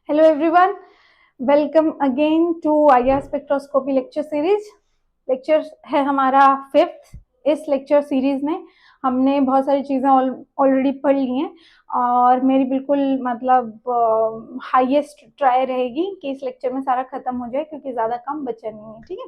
Hello everyone, welcome again to IR spectroscopy lecture series. Lecture है हमारा 5th। इस lecture series में हमने बहुत सारी चीज़ें ऑलरेडी पढ़ ली हैं और मेरी बिल्कुल मतलब हाईएस्ट ट्राई रहेगी कि इस लेक्चर में सारा खत्म हो जाए, क्योंकि ज़्यादा काम बचा नहीं है। ठीक है,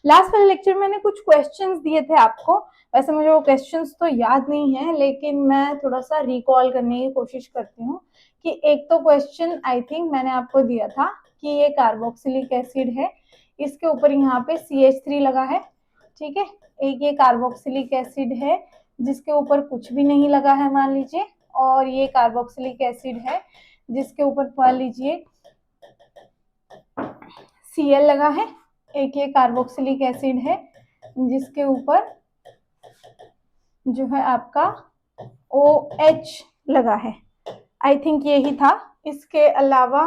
लास्ट वाले लेक्चर में मैंने कुछ क्वेश्चंस दिए थे आपको। वैसे मुझे वो क्वेश्चंस तो याद नहीं है, लेकिन मैं थोड़ा सा रिकॉल करने की कोशिश करती हूँ कि एक तो क्वेश्चन आई थिंक मैंने आपको दिया था कि ये कार्बोक्सिलिक एसिड है, इसके ऊपर यहाँ पे CH3 लगा है। ठीक है, एक ये कार्बोक्सिलिक एसिड है जिसके ऊपर कुछ भी नहीं लगा है मान लीजिए, और ये कार्बोक्सिलिक एसिड है जिसके ऊपर मान लीजिए Cl लगा है। एक ये कार्बोक्सिलिक एसिड है जिसके ऊपर जो है आपका OH लगा है। आई थिंक यही था। इसके अलावा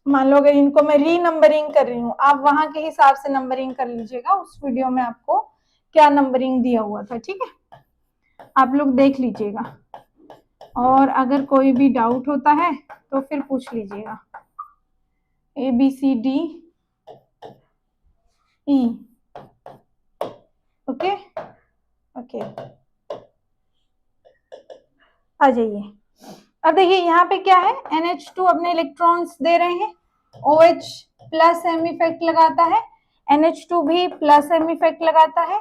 मान लो अगर इनको मैं री नंबरिंग कर रही हूँ, आप वहां के हिसाब से नंबरिंग कर लीजिएगा। उस वीडियो में आपको क्या नंबरिंग दिया हुआ था, ठीक है, आप लोग देख लीजिएगा। और अगर कोई भी डाउट होता है तो फिर पूछ लीजिएगा। ABCDE, ओके ओके, आ जाइए। अब देखिए यहाँ पे क्या है, NH2 अपने इलेक्ट्रॉन्स दे रहे हैं, OH प्लस M इफेक्ट लगाता है, NH2 भी प्लस M इफेक्ट लगाता है,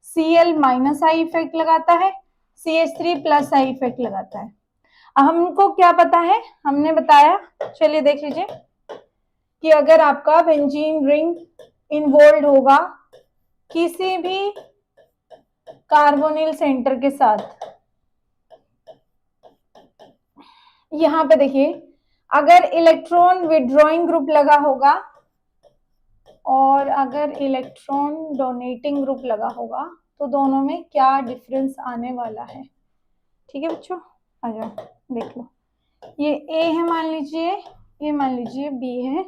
Cl माइनस I इफेक्ट लगाता है, CH3 प्लस I इफेक्ट लगाता है। अब हमको क्या पता है, हमने बताया, चलिए देख लीजिए कि अगर आपका बेंजीन रिंग इन्वॉल्व होगा किसी भी कार्बोनिल सेंटर के साथ, यहाँ पे देखिए अगर इलेक्ट्रॉन विड्रॉइंग ग्रुप लगा होगा और अगर इलेक्ट्रॉन डोनेटिंग ग्रुप लगा होगा तो दोनों में क्या डिफरेंस आने वाला है। ठीक है बच्चों, आ जाओ देख लो। ये A है मान लीजिए, ये मान लीजिए B है।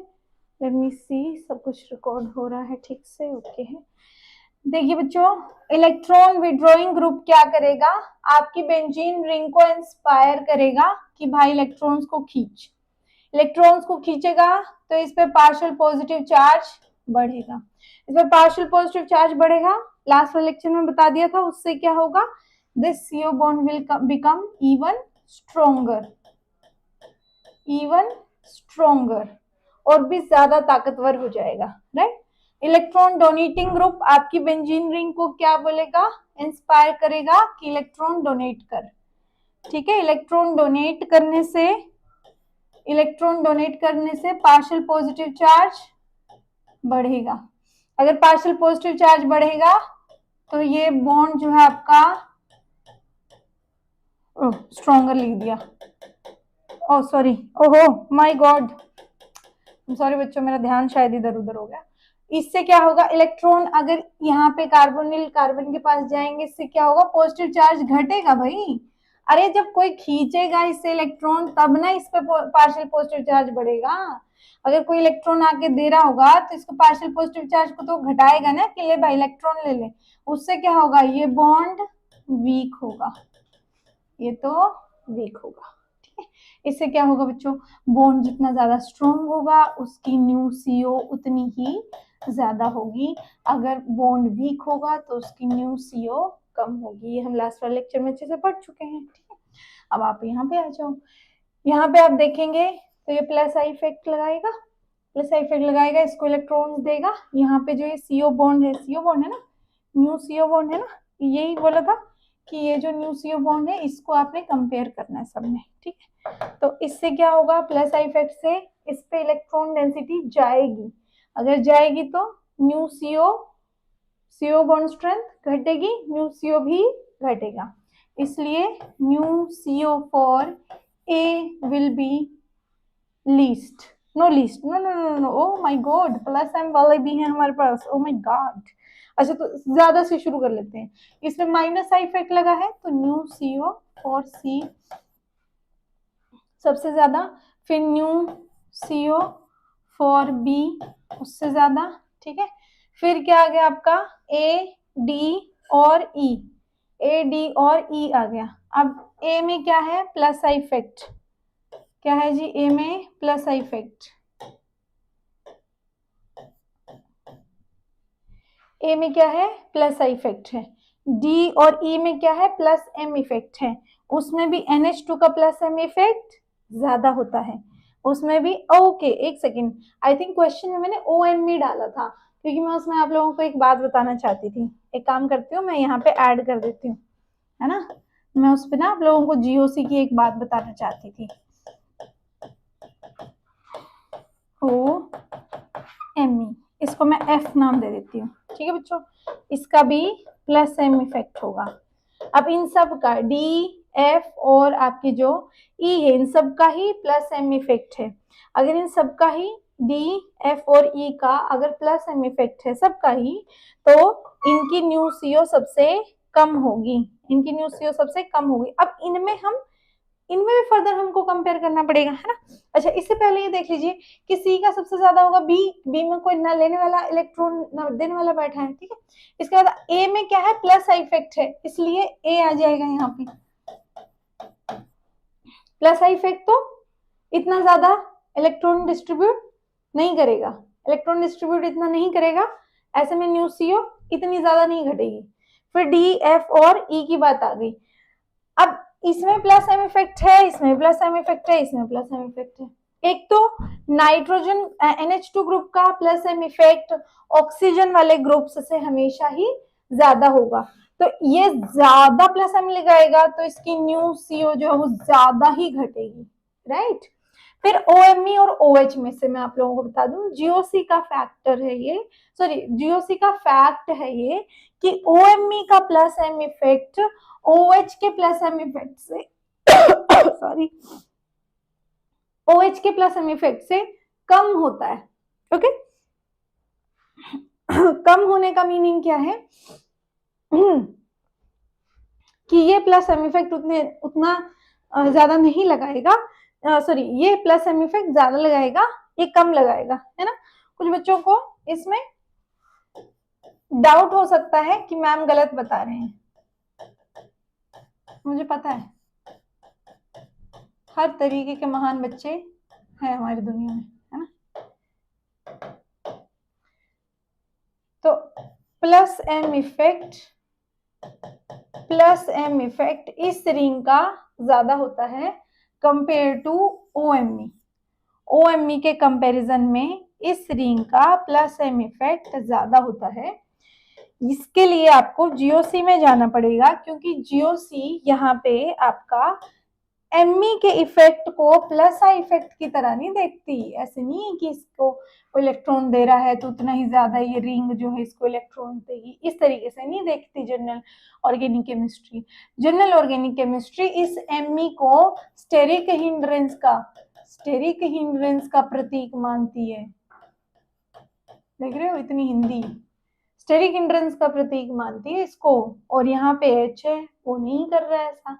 लेट मी सी, सब कुछ रिकॉर्ड हो रहा है ठीक से, ओके है। देखिए बच्चों, इलेक्ट्रॉन विड्रॉइंग ग्रुप क्या करेगा, आपकी बेंजीन रिंग को इंस्पायर करेगा कि भाई इलेक्ट्रॉन्स को खींच। इलेक्ट्रॉन्स को खींचेगा तो इस पे पार्शियल पॉजिटिव चार्ज बढ़ेगा, इस पे पार्शियल पॉजिटिव चार्ज बढ़ेगा। लास्ट वाले लेक्चर में बता दिया था, उससे क्या होगा, this CO bond will become even stronger और भी ज्यादा ताकतवर हो जाएगा, राइट। इलेक्ट्रॉन डोनेटिंग ग्रुप आपकी बेंजीन रिंग को क्या बोलेगा, इंस्पायर करेगा कि इलेक्ट्रॉन डोनेट कर। ठीक है, इलेक्ट्रॉन डोनेट करने से पार्शियल पॉजिटिव चार्ज बढ़ेगा। अगर पार्शियल पॉजिटिव चार्ज बढ़ेगा तो ये बॉन्ड जो है आपका स्ट्रॉन्गर लिख दिया, ओह सॉरी, ओहो माय गॉड, सॉरी बच्चों, मेरा ध्यान शायद इधर उधर हो गया। इससे क्या होगा, इलेक्ट्रॉन अगर यहाँ पे कार्बन के पास जाएंगे, इससे क्या होगा, पॉजिटिव चार्ज घटेगा भाई। अरे जब कोई खींचेगा इससे इलेक्ट्रॉन तब ना इस पे पार्शियल पॉजिटिव चार्ज बढ़ेगा। अगर कोई इलेक्ट्रॉन आके दे रहा होगा तो इसको पार्शियल पॉजिटिव चार्ज को तो घटाएगा ना कि ले भाई इलेक्ट्रॉन ले ले। उससे क्या होगा, ये बॉन्ड वीक होगा, ये तो वीक होगा। इससे क्या होगा बच्चों, बॉन्ड जितना ज्यादा स्ट्रॉन्ग होगा उसकी न्यू CO उतनी ही ज्यादा होगी। अगर बॉन्ड वीक होगा तो उसकी न्यू CO कम होगी। ये हम लास्ट वाले लेक्चर में अच्छे से पढ़ चुके हैं। ठीक है, अब आप यहाँ पे आ जाओ। यहाँ पे आप देखेंगे तो ये प्लस आई इफेक्ट लगाएगा, इसको इलेक्ट्रॉन्स देगा। यहाँ पे जो ये CO बॉन्ड है ना, न्यू CO बॉन्ड है ना, यही बोला था कि ये जो न्यू CO बॉन्ड है इसको आपने कंपेयर करना है सब में। ठीक है, तो इससे क्या होगा, प्लस आई इफेक्ट से इस पे इलेक्ट्रॉन डेंसिटी जाएगी। अगर जाएगी तो न्यू CO बॉन्ड स्ट्रेंथ घटेगी, न्यू CO भी घटेगा। इसलिए nu CO for A will be least, no no, oh my God, plus M वाले भी हैं हमारे पास, ओ माय गॉड। अच्छा तो ज्यादा से शुरू कर लेते हैं। इसमें माइनस आई इफेक्ट लगा है तो न्यू CO फॉर C सबसे ज्यादा, फिर न्यू CO फॉर B उससे ज्यादा। ठीक है, फिर क्या आ गया आपका A, D और E, A, D और E आ गया। अब A में क्या है, प्लस आई इफेक्ट, क्या है जी, ए में प्लस आई इफेक्ट, ए में क्या है, प्लस आई इफेक्ट है। डी और ई में क्या है, प्लस एम इफेक्ट है। उसमें भी NH2 का प्लस एम इफेक्ट ज्यादा होता है, उसमें भी। ओके एक सेकेंड, आई थिंक क्वेश्चन में मैंने OM भी डाला था, क्योंकि मैं उसमें आप लोगों को एक बात बताना चाहती थी। एक काम करती हूँ, मैं यहाँ पे ऐड कर देती हूँ, है ना। मैं उस पर ना आप लोगों को GOC की एक बात बताना चाहती थी। OME, इसको मैं F नाम दे देती हूँ, ठीक है बच्चों। इसका भी प्लस एम इफेक्ट होगा। अब इन सब का D, F और आपकी जो E है, इन सब का ही प्लस एम इफेक्ट है। अगर इन सब का ही D, F और E का अगर प्लस एम इफेक्ट है सबका ही, तो इनकी न्यू CO सबसे कम होगी, इनकी न्यू CO सबसे कम होगी। अब इनमें भी फर्दर हमको कंपेयर करना पड़ेगा, है ना। अच्छा, इससे पहले ये देख लीजिए कि सी का सबसे ज्यादा होगा बी में कोई ना लेने वाला इलेक्ट्रॉन ना देने वाला बैठा है, ठीक है। इसके बाद ए में क्या है, प्लस आई इफेक्ट है, इसलिए ए आ जाएगा यहाँ पे। प्लस आई इफेक्ट तो इतना ज्यादा इलेक्ट्रॉन डिस्ट्रीब्यूट नहीं करेगा, इलेक्ट्रॉन डिस्ट्रीब्यूट इतना नहीं करेगा, ऐसे में न्यू CO इतनी ज्यादा नहीं घटेगी। फिर D, F और E की बात आ गई। अब इसमें प्लस एम इफेक्ट है, इसमें प्लस एम इफेक्ट है, इसमें प्लस एम इफेक्ट है। एक तो नाइट्रोजन NH2 ग्रुप का प्लस एम इफेक्ट ऑक्सीजन वाले ग्रुप से हमेशा ही ज्यादा होगा, तो ये ज्यादा प्लस एम लगाएगा तो इसकी न्यू CO जो है वो ज्यादा ही घटेगी, राइट। फिर OMe और OH में से मैं आप लोगों को बता दूं, GOC का फैक्टर है ये, सॉरी GOC का फैक्ट है ये कि OMe का प्लस एम इफेक्ट OH के प्लस एम इफेक्ट से सॉरी OH के प्लस एम इफेक्ट से कम होता है, ओके। कम होने का मीनिंग क्या है कि ये प्लस एम इफेक्ट उतना ज्यादा नहीं लगाएगा, सॉरी ये प्लस एम इफेक्ट ज्यादा लगाएगा, ये कम लगाएगा, है ना। कुछ बच्चों को इसमें डाउट हो सकता है कि मैम गलत बता रहे हैं, मुझे पता है हर तरीके के महान बच्चे हैं हमारी दुनिया में, है ना। तो प्लस एम इफेक्ट इस रिंग का ज्यादा होता है कंपेयर टू OMe। OMe के कंपैरिजन में इस रिंग का प्लस एम इफेक्ट ज्यादा होता है। इसके लिए आपको GOC में जाना पड़ेगा, क्योंकि GOC यहाँ पे आपका Me के इफेक्ट को प्लस आई इफेक्ट की तरह नहीं देखती। ऐसे नहीं है कि इसको इलेक्ट्रॉन दे रहा है तो उतना ही ज्यादा ये रिंग जो है इसको इलेक्ट्रॉन देगी, इस तरीके से नहीं देखती general organic chemistry. General organic chemistry इस Me को स्टेरिक हिंड्रेंस का प्रतीक मानती है। देख रहे हो इतनी हिंदी, स्टेरिक हिंड्रेंस का प्रतीक मानती है इसको, और यहाँ पे H है, वो नहीं कर रहा है ऐसा,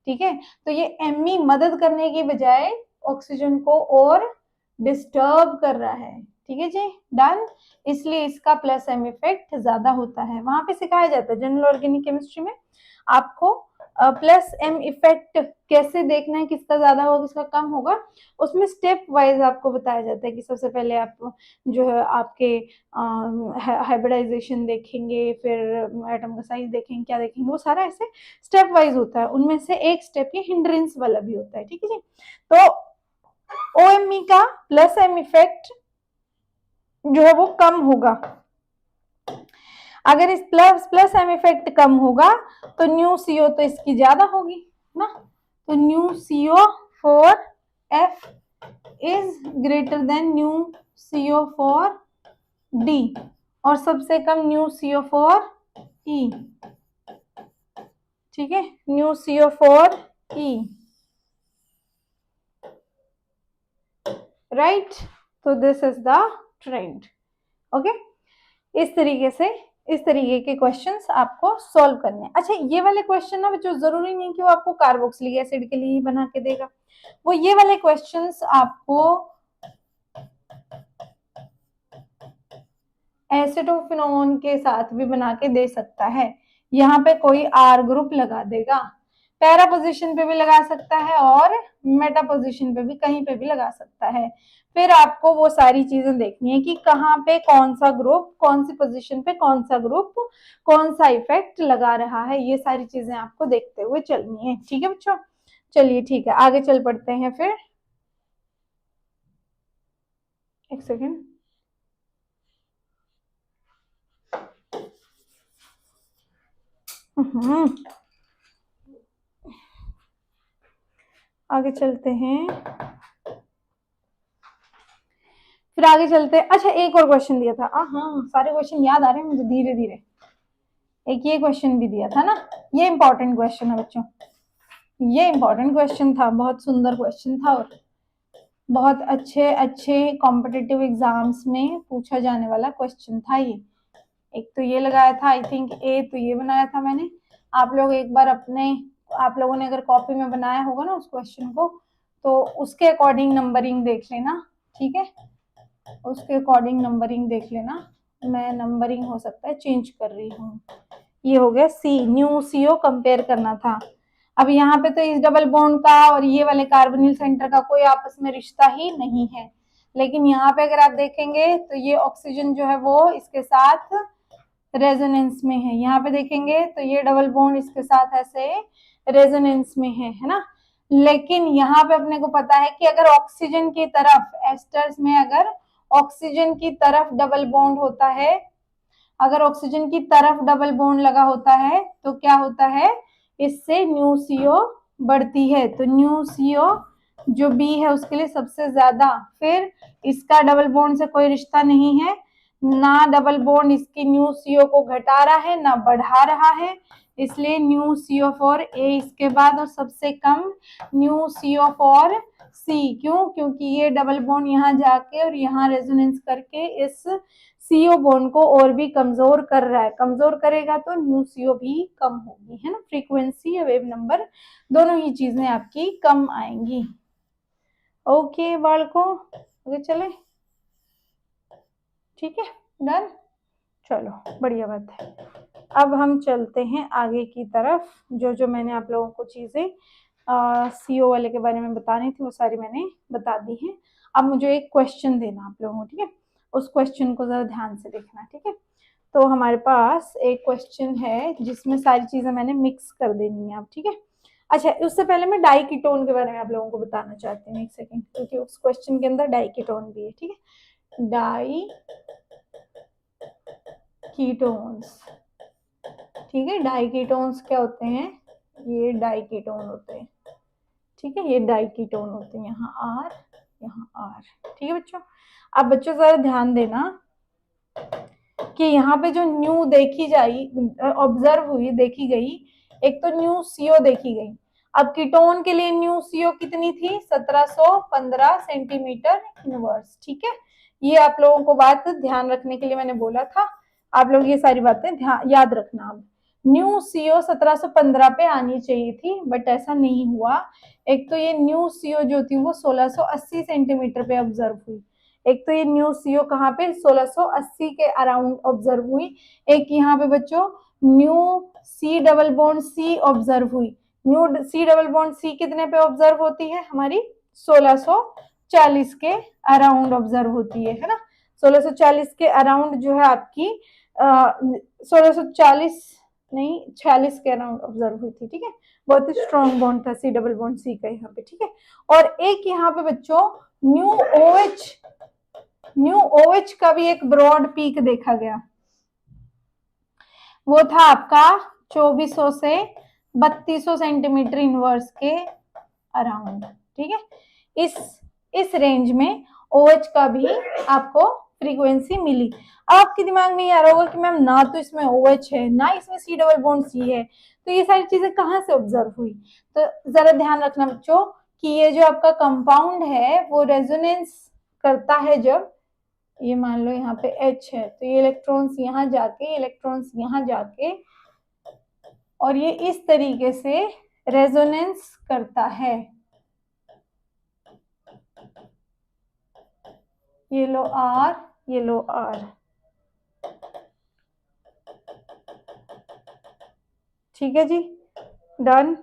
ठीक है। तो ये Me मदद करने की बजाय ऑक्सीजन को और डिस्टर्ब कर रहा है, ठीक है जी, डन। इसलिए इसका प्लस एम इफेक्ट ज्यादा होता है। वहां पे सिखाया जाता है जनरल ऑर्गेनिक केमिस्ट्री में आपको प्लस एम इफेक्ट कैसे देखना है, किसका ज्यादा होगा किसका कम होगा। उसमें स्टेप वाइज आपको बताया जाता है कि सबसे पहले आप जो है आपके हाइब्रिडाइजेशन देखेंगे, फिर एटम का साइज देखेंगे, क्या देखेंगे, वो सारा ऐसे स्टेप वाइज होता है। उनमें से एक स्टेप ये हिंड्रेंस वाला भी होता है, ठीक है जी। तो OMe का प्लस एम इफेक्ट जो है वो कम होगा। अगर इस प्लस एम इफेक्ट कम होगा तो न्यू CO तो इसकी ज्यादा होगी ना, तो nu CO for F is greater than nu CO for D, और सबसे कम न्यू CO फॉर E, ठीक है, nu CO for E, right. तो this is the trend, okay. इस तरीके के क्वेश्चंस आपको सॉल्व करने हैं। अच्छा, ये वाले क्वेश्चन ना बच्चों जरूरी नहीं कि वो आपको कार्बोक्सिलिक एसिड के लिए ही बना के देगा, वो ये वाले क्वेश्चंस आपको एसिटोफिनोन के साथ भी बना के दे सकता है। यहाँ पे कोई R ग्रुप लगा देगा, पैरा पोजीशन पे भी लगा सकता है और मेटा पोजीशन पे भी, कहीं पे भी लगा सकता है। फिर आपको वो सारी चीजें देखनी है कि कहाँ पे कौन सा ग्रुप, कौन सी पोजीशन पे कौन सा ग्रुप कौन सा इफेक्ट लगा रहा है, ये सारी चीजें आपको देखते हुए चलनी है। ठीक है बच्चों, चलिए ठीक है, आगे चल पड़ते हैं। फिर एक सेकेंड, आगे चलते हैं, फिर आगे चलते हैं। अच्छा, एक और क्वेश्चन दिया था। हाँ, सारे क्वेश्चन याद आ रहे हैं मुझे धीरे धीरे। एक ये क्वेश्चन भी दिया था ना, ये इंपॉर्टेंट क्वेश्चन है बच्चों, ये इंपॉर्टेंट क्वेश्चन था, बहुत सुंदर क्वेश्चन था और बहुत अच्छे अच्छे कॉम्पिटिटिव एग्जाम्स में पूछा जाने वाला क्वेश्चन था ये। एक तो ये लगाया था, आई थिंक ए तो ये बनाया था मैंने। आप लोग एक बार अपने, आप लोगों ने अगर कॉपी में बनाया होगा ना उस क्वेश्चन को, तो उसके अकॉर्डिंग नंबरिंग देख लेना। ठीक है, उसके अकॉर्डिंग नंबरिंग देख लेना। मैं नंबरिंग हो सकता है चेंज कर रही हूँ। ये हो गया सी, न्यू सीओ कंपेयर करना था। अब यहाँ पे तो इस डबल बॉन्ड का और ये वाले कार्बोनिल सेंटर का कोई आपस में रिश्ता ही नहीं है, लेकिन यहाँ पे अगर आप देखेंगे तो ये ऑक्सीजन जो है वो इसके साथ रेजोनेंस में है। यहाँ पे देखेंगे तो ये डबल बॉन्ड इसके साथ ऐसे रेजोनेंस में है ना। लेकिन यहाँ पे अपने को पता है कि अगर ऑक्सीजन की तरफ, एस्टर्स में अगर ऑक्सीजन की तरफ डबल बॉन्ड होता है, अगर ऑक्सीजन की तरफ डबल बॉन्ड लगा होता है तो क्या होता है, इससे न्यू सीओ बढ़ती है। तो न्यू सीओ जो बी है उसके लिए सबसे ज्यादा। फिर इसका डबल बॉन्ड से कोई रिश्ता नहीं है, ना डबल बॉन्ड इसकी न्यू सीओ को घटा रहा है ना बढ़ा रहा है, इसलिए न्यू सीओ फॉर ए इसके बाद, और सबसे कम न्यू सीओ फॉर सी। क्यों? क्योंकि ये डबल बॉन्ड यहाँ जाके और यहाँ रेजोनेंस करके इस सीओ बॉन्ड को और भी कमजोर कर रहा है। कमजोर करेगा तो न्यू सीओ भी कम होगी, है ना। फ्रीक्वेंसी या वेव नंबर दोनों ही चीजें आपकी कम आएंगी। ओके बालकों, आगे चले, ठीक है, डन, चलो बढ़िया बात है। अब हम चलते हैं आगे की तरफ। जो जो मैंने आप लोगों को चीजें सीओ वाले के बारे में बतानी थी वो सारी मैंने बता दी है। अब मुझे एक क्वेश्चन देना आप लोगों को, ठीक है, उस क्वेश्चन को जरा ध्यान से देखना। ठीक है, तो हमारे पास एक क्वेश्चन है जिसमें सारी चीजें मैंने मिक्स कर देनी है अब। ठीक है, अच्छा उससे पहले मैं डाइकीटोन के बारे में आप लोगों को बताना चाहती हूँ, एक सेकेंड, क्योंकि उस क्वेश्चन के अंदर डाइकीटोन भी है। ठीक है, डाई कीटोन्स, ठीक है, डाइकीटोन्स क्या होते हैं, ये डाइकीटोन होते हैं। ठीक है, ये डाइकीटोन होते हैं, यहाँ आर यहाँ आर। ठीक है बच्चों, अब बच्चों जरा ध्यान देना कि यहाँ पे जो न्यू देखी जाई, ऑब्जर्व हुई, देखी गई, एक तो न्यू सीओ देखी गई। अब कीटोन के लिए न्यू सीओ कितनी थी, 1715 सेंटीमीटर इनवर्स। ठीक है, ये आप लोगों को बात ध्यान रखने के लिए मैंने बोला था, आप लोग ये सारी बातें ध्यान याद रखना। अब न्यू सीओ 1715 पे आनी चाहिए थी, बट ऐसा नहीं हुआ। एक तो ये न्यू सीओ जो थी वो 1680 सेंटीमीटर पे ऑब्जर्व हुई। एक तो ये न्यू सीओ कहाँ पे 1680 के अराउंड ऑब्जर्व हुई। एक यहाँ पे बच्चों nu C double bond C observe हुई। Nu C double bond C कितने पे ऑब्जर्व होती है, हमारी 1640 के अराउंड ऑब्जर्व होती है ना। 1640 के अराउंड जो है आपकी 1640 नहीं 46 के अराउंड ऑब्जर्व हुई थी। ठीक है, बहुत ही स्ट्रॉन्ग बॉन्ड था सी डबल बॉन्ड सी का यहाँ पे। ठीक है, और एक यहाँ पे बच्चों न्यू OH का भी एक ब्रॉड पीक देखा गया, वो था आपका 2400 से 3200 सेंटीमीटर इनवर्स के अराउंड। ठीक है, इस रेंज में OH का भी आपको फ्रीक्वेंसी मिली। अब आपके दिमाग में ये आ रहा होगा कि मैम ना तो इसमें OH है ना इसमें सी डबल बॉन्ड सी है, तो ये सारी चीजें कहाँ से ऑब्जर्व हुई। तो जरा ध्यान रखना बच्चों कि ये जो आपका कंपाउंड है वो रेजोनेंस करता है, जब ये मान लो यहाँ पे H है तो ये इलेक्ट्रॉन्स यहाँ जाके, इलेक्ट्रॉन्स यहाँ जाके, और ये इस तरीके से रेजोनेंस करता है। ये लो R, ये लो R। ठीक है जी, डन।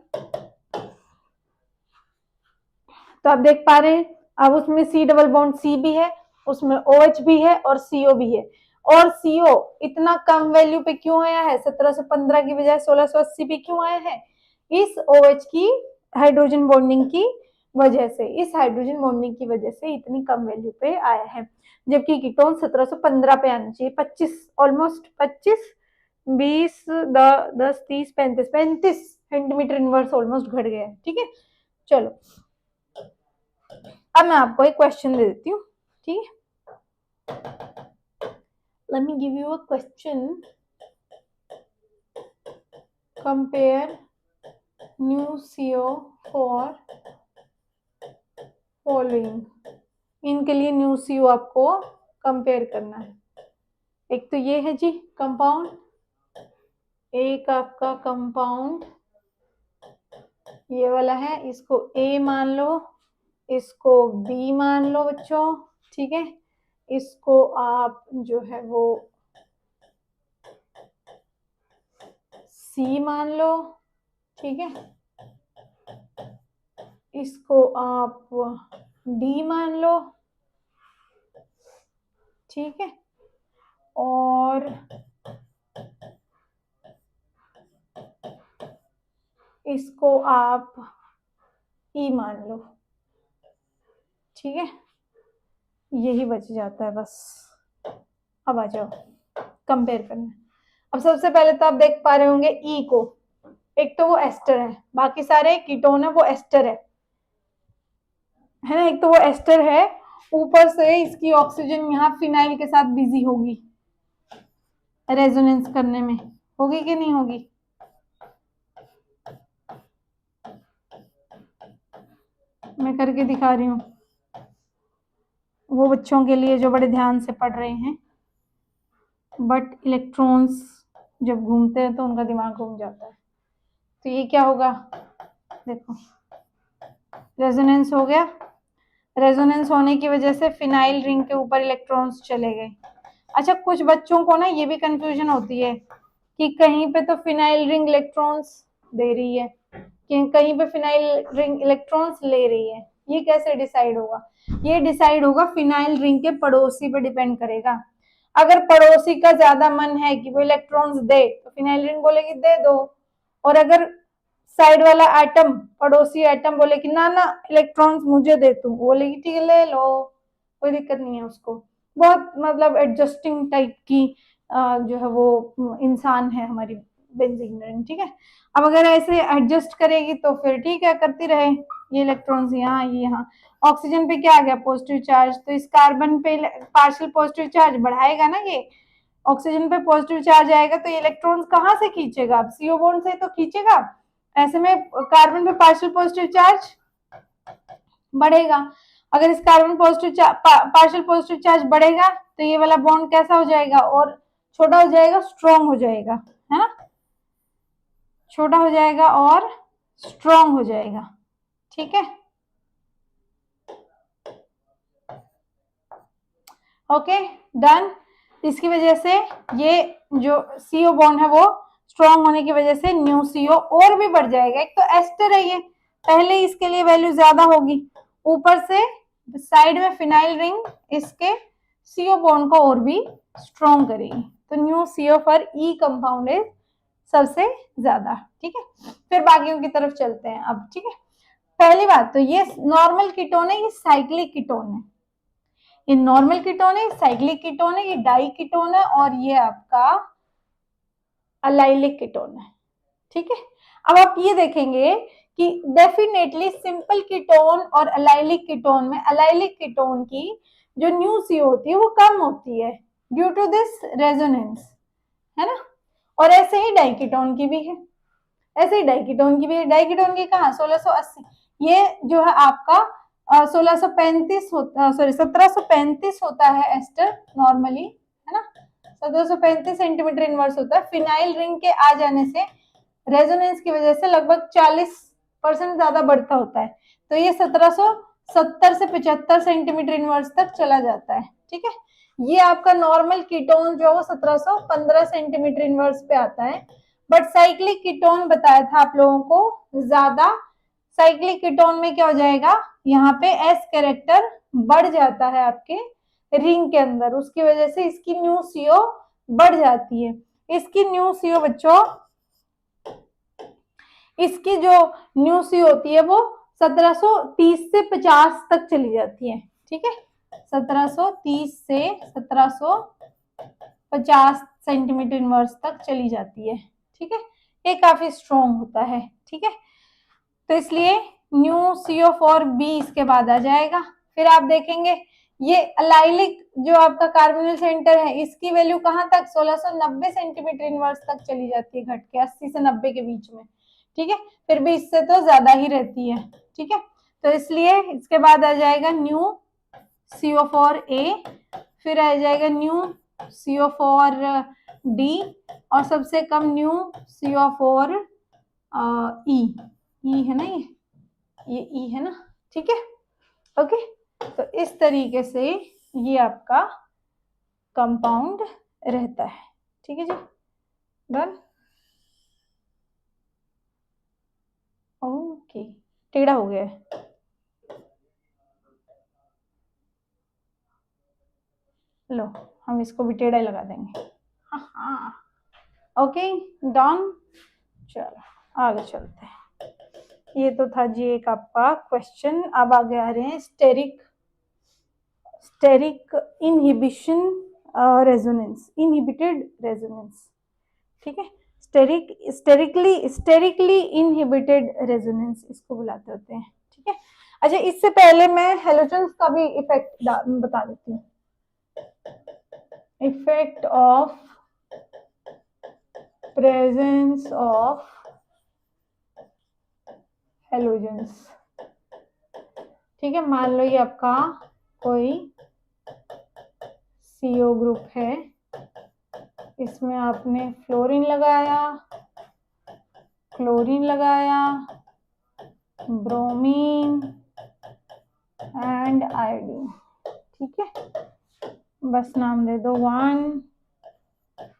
तो आप देख पा रहे हैं अब उसमें C डबल बॉन्ड C भी है, उसमें OH भी है और CO भी है। और CO इतना कम वैल्यू पे क्यों आया है, 1715 की बजाय 1680 पे क्यों आया है? इस OH की हाइड्रोजन बॉन्डिंग की वजह से, इस हाइड्रोजन बॉन्डिंग की वजह से इतनी कम वैल्यू पे आया है, जबकि कीटोन 1715 पे आना चाहिए। 25 ऑलमोस्ट 25 20 10 30 35 सेंटीमीटर इनवर्स ऑलमोस्ट घट गया है। ठीक है, चलो अब मैं आपको एक क्वेश्चन दे देती हूँ। ठीक है, let me give you a question. Compare new CO for following. इनके लिए न्यू CO आपको कंपेयर करना है। एक तो ये है जी कंपाउंड, एक आपका कंपाउंड ये वाला है, इसको A मान लो, इसको B मान लो बच्चों। ठीक है, इसको आप जो है वो C मान लो। ठीक है, इसको आप D मान लो। ठीक है, और इसको आप E मान लो। ठीक है, यही बच जाता है बस। अब आ जाओ कंपेयर करना। अब सबसे पहले तो आप देख पा रहे होंगे E को, एक तो वो एस्टर है, बाकी सारे कीटोन है वो एस्टर है ना। एक तो वो एस्टर है, ऊपर से इसकी ऑक्सीजन यहाँ फिनाइल के साथ बिजी होगी रेजोनेंस करने में, होगी कि नहीं होगी? मैं करके दिखा रही हूँ वो बच्चों के लिए जो बड़े ध्यान से पढ़ रहे हैं। बट इलेक्ट्रॉन्स जब घूमते हैं तो उनका दिमाग घूम जाता है। तो ये क्या होगा, देखो रेजोनेंस हो गया। रेजोनेंस होने की वजह से फिनाइल रिंग के ऊपर इलेक्ट्रॉन्स चले गए। अच्छा, कुछ बच्चों को ना ये भी कंफ्यूजन होती है कि कहीं पे तो फिनाइल रिंग इलेक्ट्रॉन्स दे रही है कि कहीं पे फिनाइल रिंग इलेक्ट्रॉन्स ले रही है। ये कैसे डिसाइड होगा? ये डिसाइड होगा फिनाइल रिंग के पड़ोसी पे डिपेंड करेगा। अगर पड़ोसी का ज्यादा मन है कि वो इलेक्ट्रॉन्स दे तो फिनाइल रिंग बोलेगी दे दो, और अगर साइड वाला एटम, पड़ोसी एटम बोले कि ना ना इलेक्ट्रॉन्स मुझे दे, तू बोलेगी ठीक है ले लो, कोई दिक्कत नहीं है उसको। बहुत मतलब एडजस्टिंग टाइप की जो है वो इंसान है हमारी बेंजीन रिंग। ठीक है, अब अगर ऐसे एडजस्ट करेगी तो फिर ठीक है करती रहे, ये इलेक्ट्रॉन्स यहाँ ये यहाँ। ऑक्सीजन पे क्या आ गया, पॉजिटिव चार्ज, तो इस कार्बन पे पार्शियल पॉजिटिव चार्ज बढ़ाएगा ना ये। ऑक्सीजन पे पॉजिटिव चार्ज आएगा तो ये इलेक्ट्रॉन्स कहाँ से खींचेगा, अब CO बॉन्ड से तो खींचेगा। ऐसे में कार्बन पे पार्शियल पॉजिटिव चार्ज बढ़ेगा। अगर इस carbon positive partial positive charge बढ़ेगा तो ये वाला बॉन्ड कैसा हो जाएगा, और छोटा हो जाएगा, स्ट्रॉन्ग हो जाएगा, है ना, छोटा हो जाएगा और स्ट्रॉन्ग हो जाएगा। ठीक है, ओके डन। इसकी वजह से ये जो CO बॉन्ड है वो स्ट्रॉन्ग होने की वजह से न्यू CO और भी बढ़ जाएगा। एक तो एस्टर है ये, पहले इसके लिए वैल्यू ज्यादा होगी, ऊपर से साइड में फिनाइल रिंग इसके CO बॉन्ड को और भी स्ट्रॉन्ग करेगी, तो nu CO for E compound है सबसे ज्यादा। ठीक है, फिर बाकियों की तरफ चलते हैं अब। ठीक है, पहली बात तो ये नॉर्मल कीटोन है, ये साइक्लिक कीटोन है। ये नॉर्मल कीटोन है, साइक्लिक कीटोन है, ये डाई कीटोन है, और ये आपका अलाइलिक कीटोन है। ठीक है, अब आप ये देखेंगे कि डेफिनेटली सिंपल कीटोन और अलाइलिक कीटोन में अलाइलिक कीटोन की जो न्यू CO होती है वो कम होती है ड्यू टू दिस रेजोनेंस, है ना। और ऐसे ही डाइकीटोन की भी है, ऐसे ही डाइकीटोन की भी है। डाइकीटोन की कहाँ 1680, ये जो है आपका 1635 होता, सॉरी 1735 होता है एस्टर नॉर्मली, है ना। 1735 सेंटीमीटर इनवर्स होता है। फिनाइल रिंग के आ जाने से रेजोनेंस की वजह से लगभग 40% ज्यादा बढ़ता होता है, तो ये 1770 से 75 सेंटीमीटर इनवर्स तक चला जाता है। ठीक है, ये आपका नॉर्मल कीटोन जो है वो 1715 सेंटीमीटर इनवर्स पे आता है। बट साइक्लिक कीटोन बताया था आप लोगों को ज्यादा, साइक्लिक कीटोन में क्या हो जाएगा, यहाँ पे एस कैरेक्टर बढ़ जाता है आपके रिंग के अंदर, उसकी वजह से इसकी न्यू सीओ बढ़ जाती है। इसकी न्यू सीओ बच्चों, इसकी जो न्यू सी होती है वो 1730 से 50 तक चली जाती है। ठीक है, 1730 से 1750 सेंटीमीटर इनवर्स तक चली जाती है। ठीक है, ये काफी स्ट्रॉन्ग होता है। ठीक है, तो इसलिए न्यू CO4B इसके बाद आ जाएगा। फिर आप देखेंगे ये अलाइलिक जो आपका कार्बोनिल सेंटर है, इसकी वैल्यू कहां तक 1690 सेंटीमीटर इनवर्स तक चली जाती है, घट के 80 से 90 के बीच में। ठीक है, फिर भी इससे तो ज्यादा ही रहती है। ठीक है, तो इसलिए इसके बाद आ जाएगा न्यू CO4A, फिर आ जाएगा न्यू CO4D और सबसे कम न्यू CO4E। ई है ना, ये ई है ना। ठीक है, ओके, तो इस तरीके से ये आपका कंपाउंड रहता है। ठीक है जी, डन। ओके, टेढ़ा हो गया है। लो, हम इसको भी टेढ़ा लगा देंगे। हाँ, ओके, डन। चलो आगे चलते हैं। ये तो था जी एक आपका क्वेश्चन। अब आगे आ रहे हैं steric inhibition resonance, inhibited resonance. ठीक है, स्टेरिकली इनहिबिटेड रेजोनेंस इसको बुलाते होते हैं। ठीक है, अच्छा इससे पहले मैं हेलोजन्स का भी इफेक्ट बता देती हूँ। Effect of presence of halogens. ठीक है, मान लो ये आपका कोई CO ग्रुप है, इसमें आपने फ्लोरीन लगाया, क्लोरीन लगाया, ब्रोमीन एंड आयोडीन। ठीक है, बस नाम दे दो 1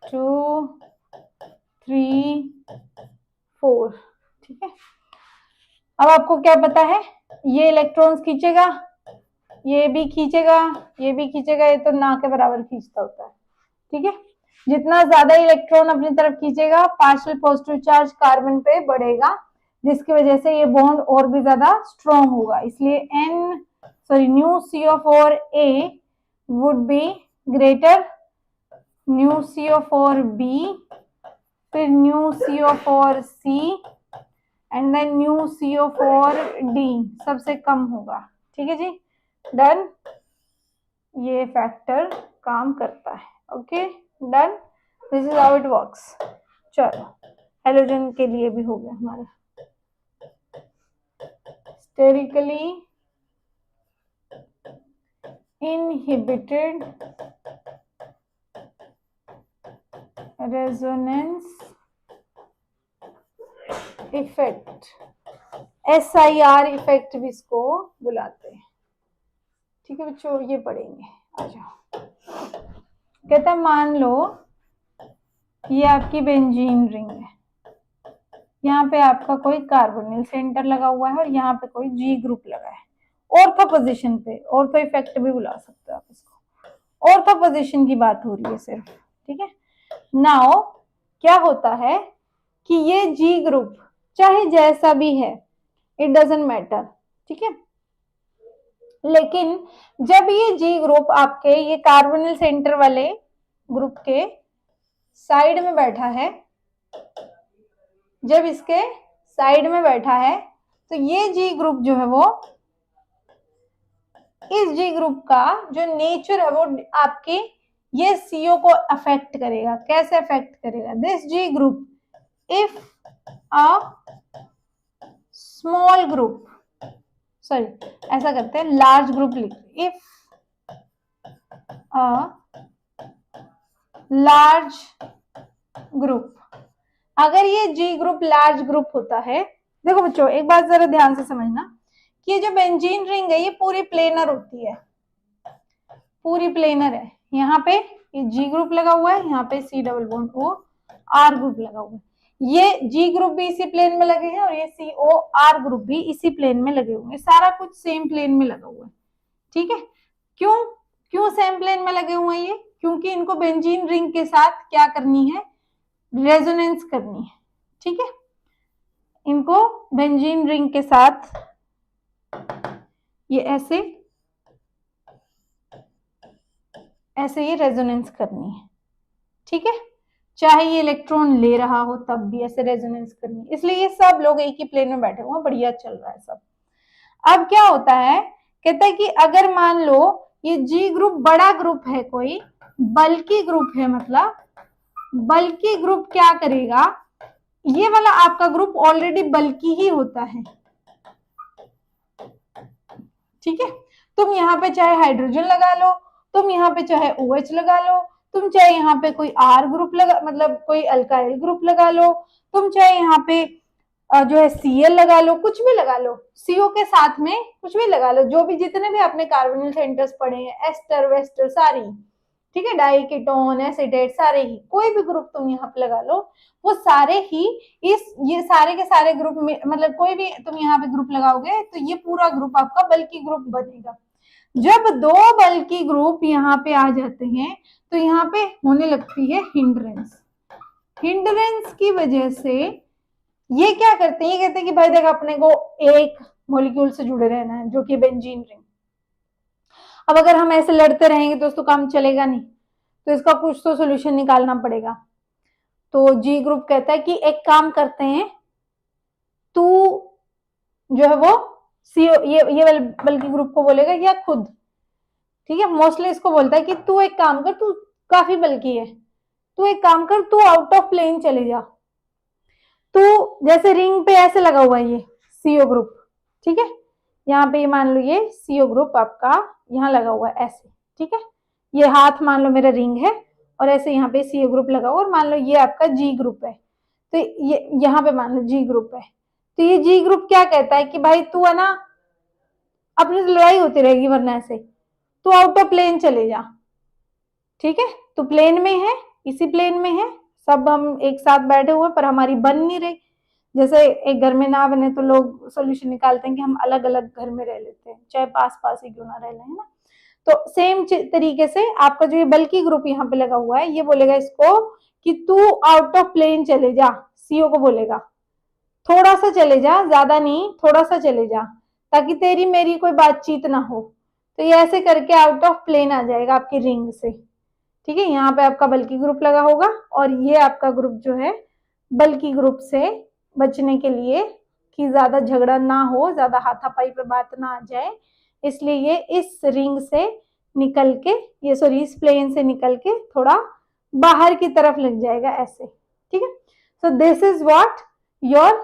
2 3 4। ठीक है, अब आपको क्या पता है, ये इलेक्ट्रॉन्स खींचेगा, ये भी खींचेगा, ये भी खींचेगा, ये तो ना के बराबर खींचता होता है। ठीक है, जितना ज्यादा इलेक्ट्रॉन अपनी तरफ खींचेगा, पार्शियल पॉजिटिव चार्ज कार्बन पे बढ़ेगा, जिसकी वजह से ये बॉन्ड और भी ज्यादा स्ट्रॉन्ग होगा। इसलिए new CO4A would be greater new CO4B, फिर new CO4C and then new CO4D सबसे कम होगा। ठीक है जी, डन। ये फैक्टर काम करता है। Okay, done, this is how it works. चलो, हेलोजन के लिए भी हो गया हमारा। Sterically inhibited resonance effect, SIR effect भी इसको बुलाते हैं। ठीक है बच्चों, ये पढ़ेंगे। आ जाओ, कहता है मान लो ये आपकी बेंजीन रिंग है, यहाँ पे आपका कोई कार्बोनिल सेंटर लगा हुआ है और यहाँ पे कोई G ग्रुप लगा है। ऑर्थो पोजीशन पे, ऑर्थो इफेक्ट भी बुला सकते हो आप इसको, ऑर्थो पोजीशन की बात हो रही है सिर्फ। ठीक है, नाउ क्या होता है कि ये G ग्रुप चाहे जैसा भी है, इट डजंट मैटर। ठीक है, लेकिन जब ये G ग्रुप आपके ये कार्बोनिल सेंटर वाले ग्रुप के साइड में बैठा है, जब इसके साइड में बैठा है, तो ये G ग्रुप जो है वो, इस G ग्रुप का जो नेचर है वो आपके ये CO को अफेक्ट करेगा। कैसे अफेक्ट करेगा? This G group, if a small group, sorry ऐसा करते हैं, लार्ज ग्रुप लिखते हैं, इफ अ लार्ज ग्रुप, अगर ये G ग्रुप लार्ज ग्रुप होता है। देखो बच्चों, एक बात जरा ध्यान से समझना कि ये जो बेंजीन रिंग है ये पूरी प्लेनर होती है, पूरी प्लेनर है। यहाँ पे ये G ग्रुप लगा हुआ है, यहाँ पे C double bond O R group लगा हुआ है। ये जी ग्रुप भी इसी प्लेन में लगे हैं और ये COR ग्रुप भी इसी प्लेन में लगे हुए हैं, सारा कुछ सेम प्लेन में लगा हुआ है। ठीक है, क्यों क्यों सेम प्लेन में लगे हुए हैं ये? क्योंकि इनको बेंजीन रिंग के साथ क्या करनी है, रेजोनेंस करनी है। ठीक है, इनको बेंजीन रिंग के साथ ये ऐसे ये रेजोनेंस करनी है। ठीक है, चाहे ये इलेक्ट्रॉन ले रहा हो तब भी ऐसे रेजोनेंस करनी है, इसलिए ये सब लोग एक ही प्लेन में बैठे हुए हैं, बढ़िया चल रहा है सब। अब क्या होता है, कहता है कि अगर मान लो ये जी ग्रुप बड़ा ग्रुप है, कोई बल्कि ग्रुप है, मतलब बल्कि ग्रुप क्या करेगा, ये वाला आपका ग्रुप ऑलरेडी बल्कि ही होता है। ठीक है, तुम यहाँ पे चाहे हाइड्रोजन लगा लो, तुम यहाँ पे चाहे OH लगा लो, तुम चाहे यहाँ पे कोई R ग्रुप लगा, मतलब कोई अल्काइल ग्रुप लगा लो, तुम चाहे यहाँ पे जो है Cl लगा लो, कुछ भी लगा लो, CO के साथ में कुछ भी लगा लो, जो भी जितने भी आपने कार्बोनिल सेंटर्स पढ़े हैं, एस्टर वेस्टर सारी, ठीक है, डाई कीटोन एसिडेट सारे ही, कोई भी ग्रुप तुम यहाँ पे लगा लो, वो सारे ही ये सारे के सारे ग्रुप में, मतलब कोई भी तुम यहाँ पे ग्रुप लगाओगे तो ये पूरा ग्रुप आपका बल्कि ग्रुप बनेगा। जब दो बल्कि ग्रुप यहाँ पे आ जाते हैं तो यहाँ पे होने लगती है हिंड्रेंस। हिंड्रेंस की वजह से ये क्या करते हैं, ये कहते हैं कि भाई देख अपने को एक मॉलिक्यूल से जुड़े रहना है, जो कि बेंजीन रिंग। अब अगर हम ऐसे लड़ते रहेंगे दोस्तों काम चलेगा नहीं, तो इसका कुछ तो सोल्यूशन निकालना पड़ेगा। तो जी ग्रुप कहता है कि एक काम करते हैं, तू जो है वो सीओ ये बल्कि ग्रुप को बोलेगा या खुद, ठीक है, मोस्टली इसको बोलता है कि तू एक काम कर, तू काफी बल्कि है, तू एक काम कर, तू आउट ऑफ प्लेन चले जा। तो जैसे रिंग पे ऐसे लगा हुआ है ये CO ग्रुप, ठीक है, यहाँ पे मान लो ये CO ग्रुप आपका यहाँ लगा हुआ है ऐसे, ठीक है, ये हाथ मान लो मेरा रिंग है और ऐसे यहाँ पे CO ग्रुप लगा हुआ, और मान लो ये आपका G ग्रुप है, तो ये यहाँ पे मान लो G ग्रुप है, तो ये G ग्रुप क्या कहता है कि भाई तू है ना, अपनी लड़ाई होती रहेगी वरना ऐसे, तू आउट ऑफ प्लेन चले जा। ठीक है, तो प्लेन में है, इसी प्लेन में है, सब हम एक साथ बैठे हुए पर हमारी बन नहीं रही। जैसे एक घर में ना बने तो लोग सोल्यूशन निकालते हैं कि हम अलग अलग घर में रह लेते हैं, चाहे पास पास ही क्यों ना रह लें, है ना। तो सेम तरीके से आपका जो ये बल्कि ग्रुप यहाँ पे लगा हुआ है, ये बोलेगा इसको कि तू आउट ऑफ प्लेन चले जा, CO को बोलेगा थोड़ा सा चले जा, ज्यादा नहीं, थोड़ा सा चले जा, ताकि तेरी मेरी कोई बातचीत ना हो। तो ये ऐसे करके आउट ऑफ प्लेन आ जाएगा आपकी रिंग से। ठीक है, यहाँ पे आपका बल्कि ग्रुप लगा होगा और ये आपका ग्रुप जो है बल्कि ग्रुप से बचने के लिए कि ज्यादा झगड़ा ना हो, ज्यादा हाथापाई पे बात ना आ जाए, इसलिए ये इस रिंग से निकल के, ये सॉरी इस प्लेन से निकल के थोड़ा बाहर की तरफ लग जाएगा ऐसे। ठीक है, so this is what your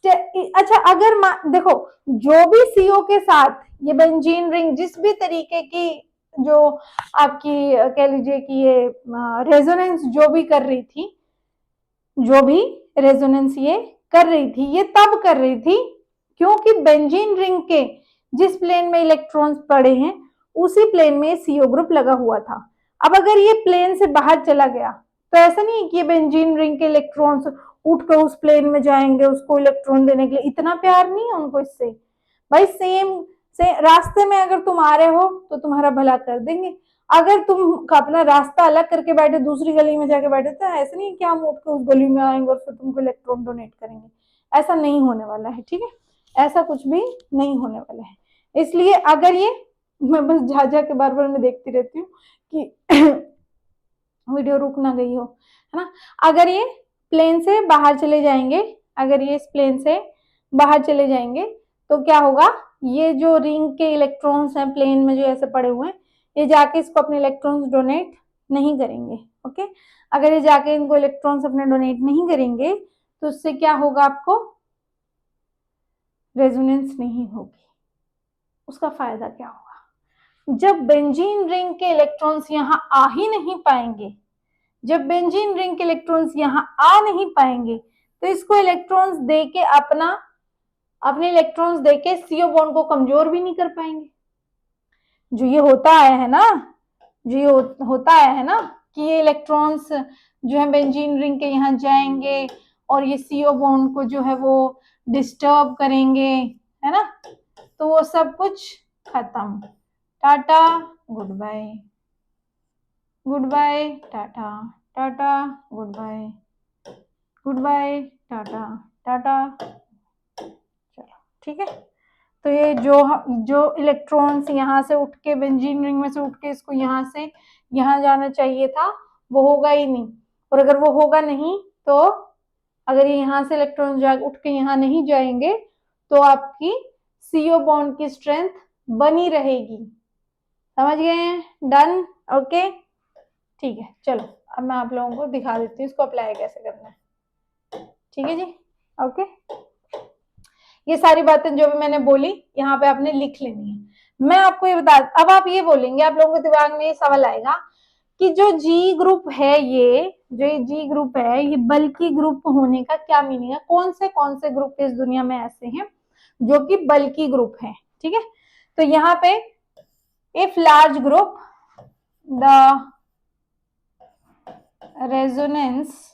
अच्छा, अगर देखो जो भी CO के साथ ये बेंजीन रिंग जिस भी तरीके की जो आपकी कह लीजिए कि ये रेजोनेंस जो भी कर रही थी, जो भी रेजोनेंस ये कर रही थी, ये तब कर रही थी क्योंकि बेंजीन रिंग के जिस प्लेन में इलेक्ट्रॉन्स पड़े हैं उसी प्लेन में CO ग्रुप लगा हुआ था। अब अगर ये प्लेन से बाहर चला गया तो ऐसा नहीं है कि ये बेंजीन रिंग के इलेक्ट्रॉन्स उठ कर उस प्लेन में जाएंगे उसको इलेक्ट्रॉन देने के लिए, इतना प्यार नहीं है उनको इससे। भाई सेम से रास्ते में अगर तुम आ रहे हो तो तुम्हारा भला कर देंगे, अगर तुम अपना रास्ता अलग करके बैठे दूसरी गली में जाके बैठे तो ऐसा नहीं कि हम उठ के उस गली में आएंगे और फिर तुमको इलेक्ट्रॉन डोनेट करेंगे, ऐसा नहीं होने वाला है। ठीक है, ऐसा कुछ भी नहीं होने वाला है। इसलिए अगर ये, मैं बस झाझा के बार बार मैं देखती रहती हूँ कि वीडियो रुक ना गई हो, है ना। अगर ये प्लेन से बाहर चले जाएंगे, अगर ये इस प्लेन से बाहर चले जाएंगे तो क्या होगा, ये जो रिंग के इलेक्ट्रॉन्स हैं प्लेन में जो ऐसे पड़े हुए हैं, ये जाके इसको अपने इलेक्ट्रॉन्स डोनेट नहीं करेंगे। ओके, अगर ये जाके इनको इलेक्ट्रॉन्स अपने डोनेट नहीं करेंगे तो उससे क्या होगा, आपको रेजोनेंस नहीं होगी। उसका फायदा क्या होगा, जब बेंजीन रिंग के इलेक्ट्रॉन्स यहाँ आ ही नहीं पाएंगे, जब बेंजीन रिंग के इलेक्ट्रॉन्स यहाँ आ नहीं पाएंगे तो इसको इलेक्ट्रॉन्स देके अपने इलेक्ट्रॉन्स देके CO बॉन्ड को कमजोर भी नहीं कर पाएंगे। जो ये होता आया है ना, जो ये होता आया है ना कि ये इलेक्ट्रॉन्स जो है बेंजीन रिंग के यहाँ जाएंगे और ये CO बॉन्ड को जो है वो डिस्टर्ब करेंगे, है ना, तो वो सब कुछ खत्म। Tata goodbye, goodbye tata, tata goodbye, goodbye tata, tata. चलो ठीक है, तो ये जो इलेक्ट्रॉन्स यहाँ से उठ के बेंजीन रिंग में से उठ के इसको यहाँ से यहाँ जाना चाहिए था, वो होगा ही नहीं। और अगर वो होगा नहीं तो अगर ये यहाँ से इलेक्ट्रॉन उठ के यहाँ नहीं जाएंगे तो आपकी CO बॉन्ड की स्ट्रेंथ बनी रहेगी। समझ गए हैं? डन? ओके ठीक है, चलो अब मैं आप लोगों को दिखा देती हूँ इसको अप्लाई कैसे करना है। ठीक है जी, ओके। ये सारी बातें जो भी मैंने बोली यहाँ पे आपने लिख लेनी है। मैं आपको ये बता, अब आप ये बोलेंगे, आप लोगों के दिमाग में ये सवाल आएगा कि जो G ग्रुप है, ये जो G ग्रुप है, ये बल्कि ग्रुप होने का क्या मीनिंग है? कौन से ग्रुप इस दुनिया में ऐसे हैं जो कि बल्कि ग्रुप है? ठीक है, तो यहाँ पे if large group the resonance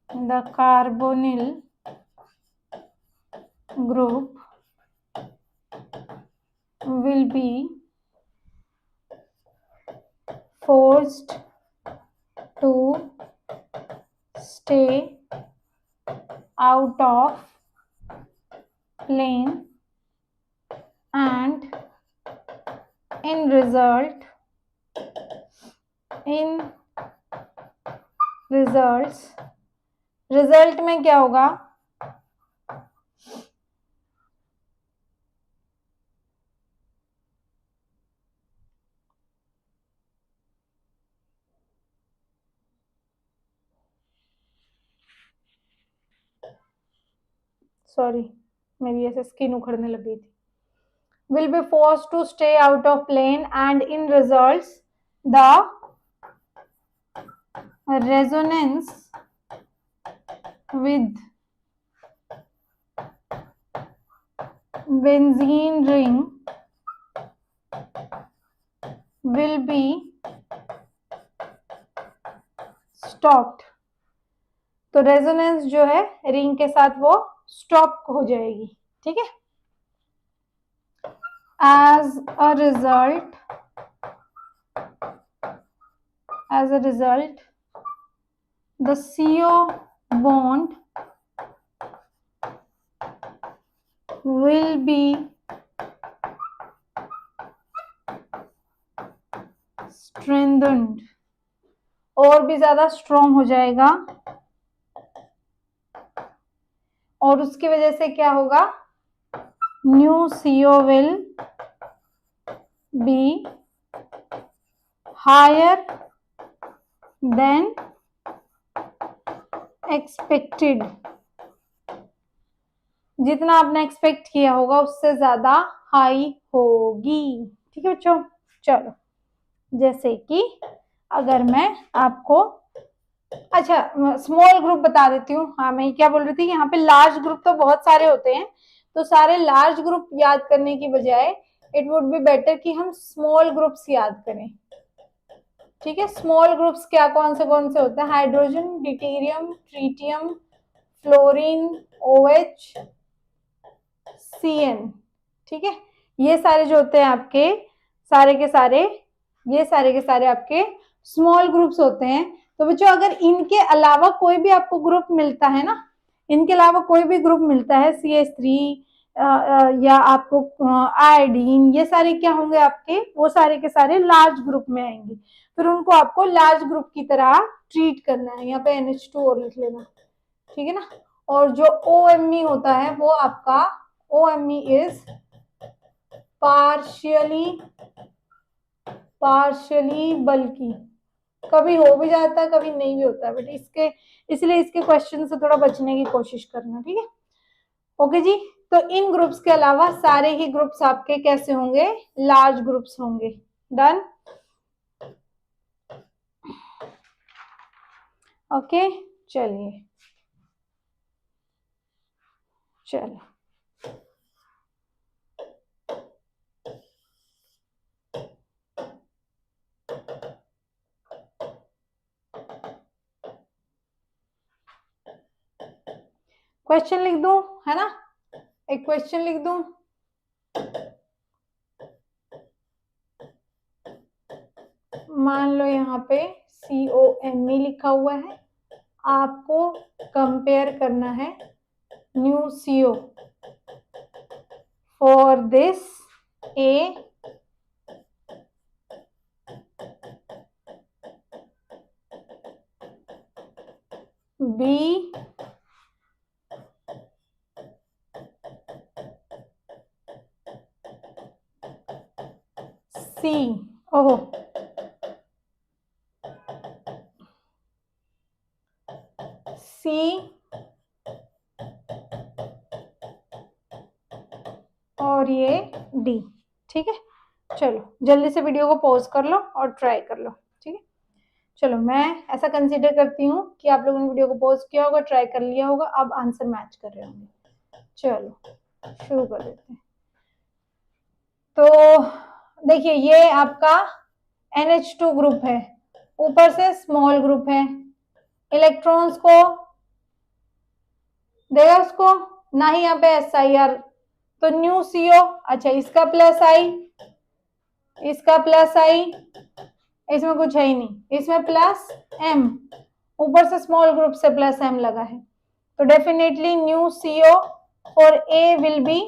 the carbonyl group will be forced to stay out of plane and in result में क्या होगा? सॉरी, मेरी ऐसे स्किन उखड़ने लग गई थी। will be forced to stay out of plane and in results the resonance with benzene ring will be stopped। तो resonance जो है रिंग के साथ वो स्टॉप हो जाएगी। ठीक है, as a result the CO bond will be strengthened, और भी ज्यादा स्ट्रॉन्ग हो जाएगा, और उसकी वजह से क्या होगा? New CO will be higher than expected। जितना आपने एक्सपेक्ट किया होगा उससे ज्यादा हाई होगी। ठीक है बच्चों, चलो जैसे कि अगर मैं आपको अच्छा स्मॉल ग्रुप बता देती हूँ। हाँ, मैं क्या बोल रही थी, यहाँ पे लार्ज ग्रुप तो बहुत सारे होते हैं, तो सारे लार्ज ग्रुप याद करने की बजाय इट वुड बी बेटर कि हम स्मॉल ग्रुप्स याद करें। ठीक है, स्मॉल ग्रुप्स क्या कौन से होते हैं? Hydrogen, deuterium, tritium, fluorine, OH, CN। ठीक है, ये सारे जो होते हैं आपके सारे के सारे आपके स्मॉल ग्रुप्स होते हैं। तो बच्चों अगर इनके अलावा कोई भी आपको ग्रुप मिलता है ना, इनके अलावा कोई भी ग्रुप मिलता है CH3 या आपको आयोडीन, ये सारे क्या होंगे आपके? वो सारे के सारे लार्ज ग्रुप में आएंगे। फिर उनको आपको लार्ज ग्रुप की तरह ट्रीट करना है। यहाँ पे NH2 और लिख लेना। ठीक है ना, और जो OMe होता है वो आपका OMe इज पार्शियली बल्कि, कभी हो भी जाता है कभी नहीं भी होता है, बट इसलिए इसके क्वेश्चन से थोड़ा बचने की कोशिश करना। ठीक है, ओके जी। तो इन ग्रुप्स के अलावा सारे ही ग्रुप्स आपके कैसे होंगे? लार्ज ग्रुप्स होंगे। डन? ओके, चलिए चलो क्वेश्चन लिख दूं, है ना, एक क्वेश्चन लिख दूं। मान लो यहाँ पे COME लिखा हुआ है, आपको कंपेयर करना है nu CO for this A B C। ओहो, C और ये D। ठीक है, चलो जल्दी से वीडियो को पॉज कर लो और ट्राई कर लो। ठीक है, चलो मैं ऐसा कंसीडर करती हूँ कि आप लोगों ने वीडियो को पॉज किया होगा, ट्राई कर लिया होगा, अब आंसर मैच कर रहे होंगे। चलो शुरू कर देते हैं। तो देखिए ये आपका NH2 ग्रुप है, ऊपर से स्मॉल ग्रुप है, इलेक्ट्रॉन्स को देगा उसको ना ही यहाँ पे SIR, तो न्यू CO, अच्छा इसका प्लस आई, इसका प्लस आई, इसमें कुछ है ही नहीं, इसमें प्लस M, ऊपर से स्मॉल ग्रुप से प्लस M लगा है, तो definitely new CO for A will be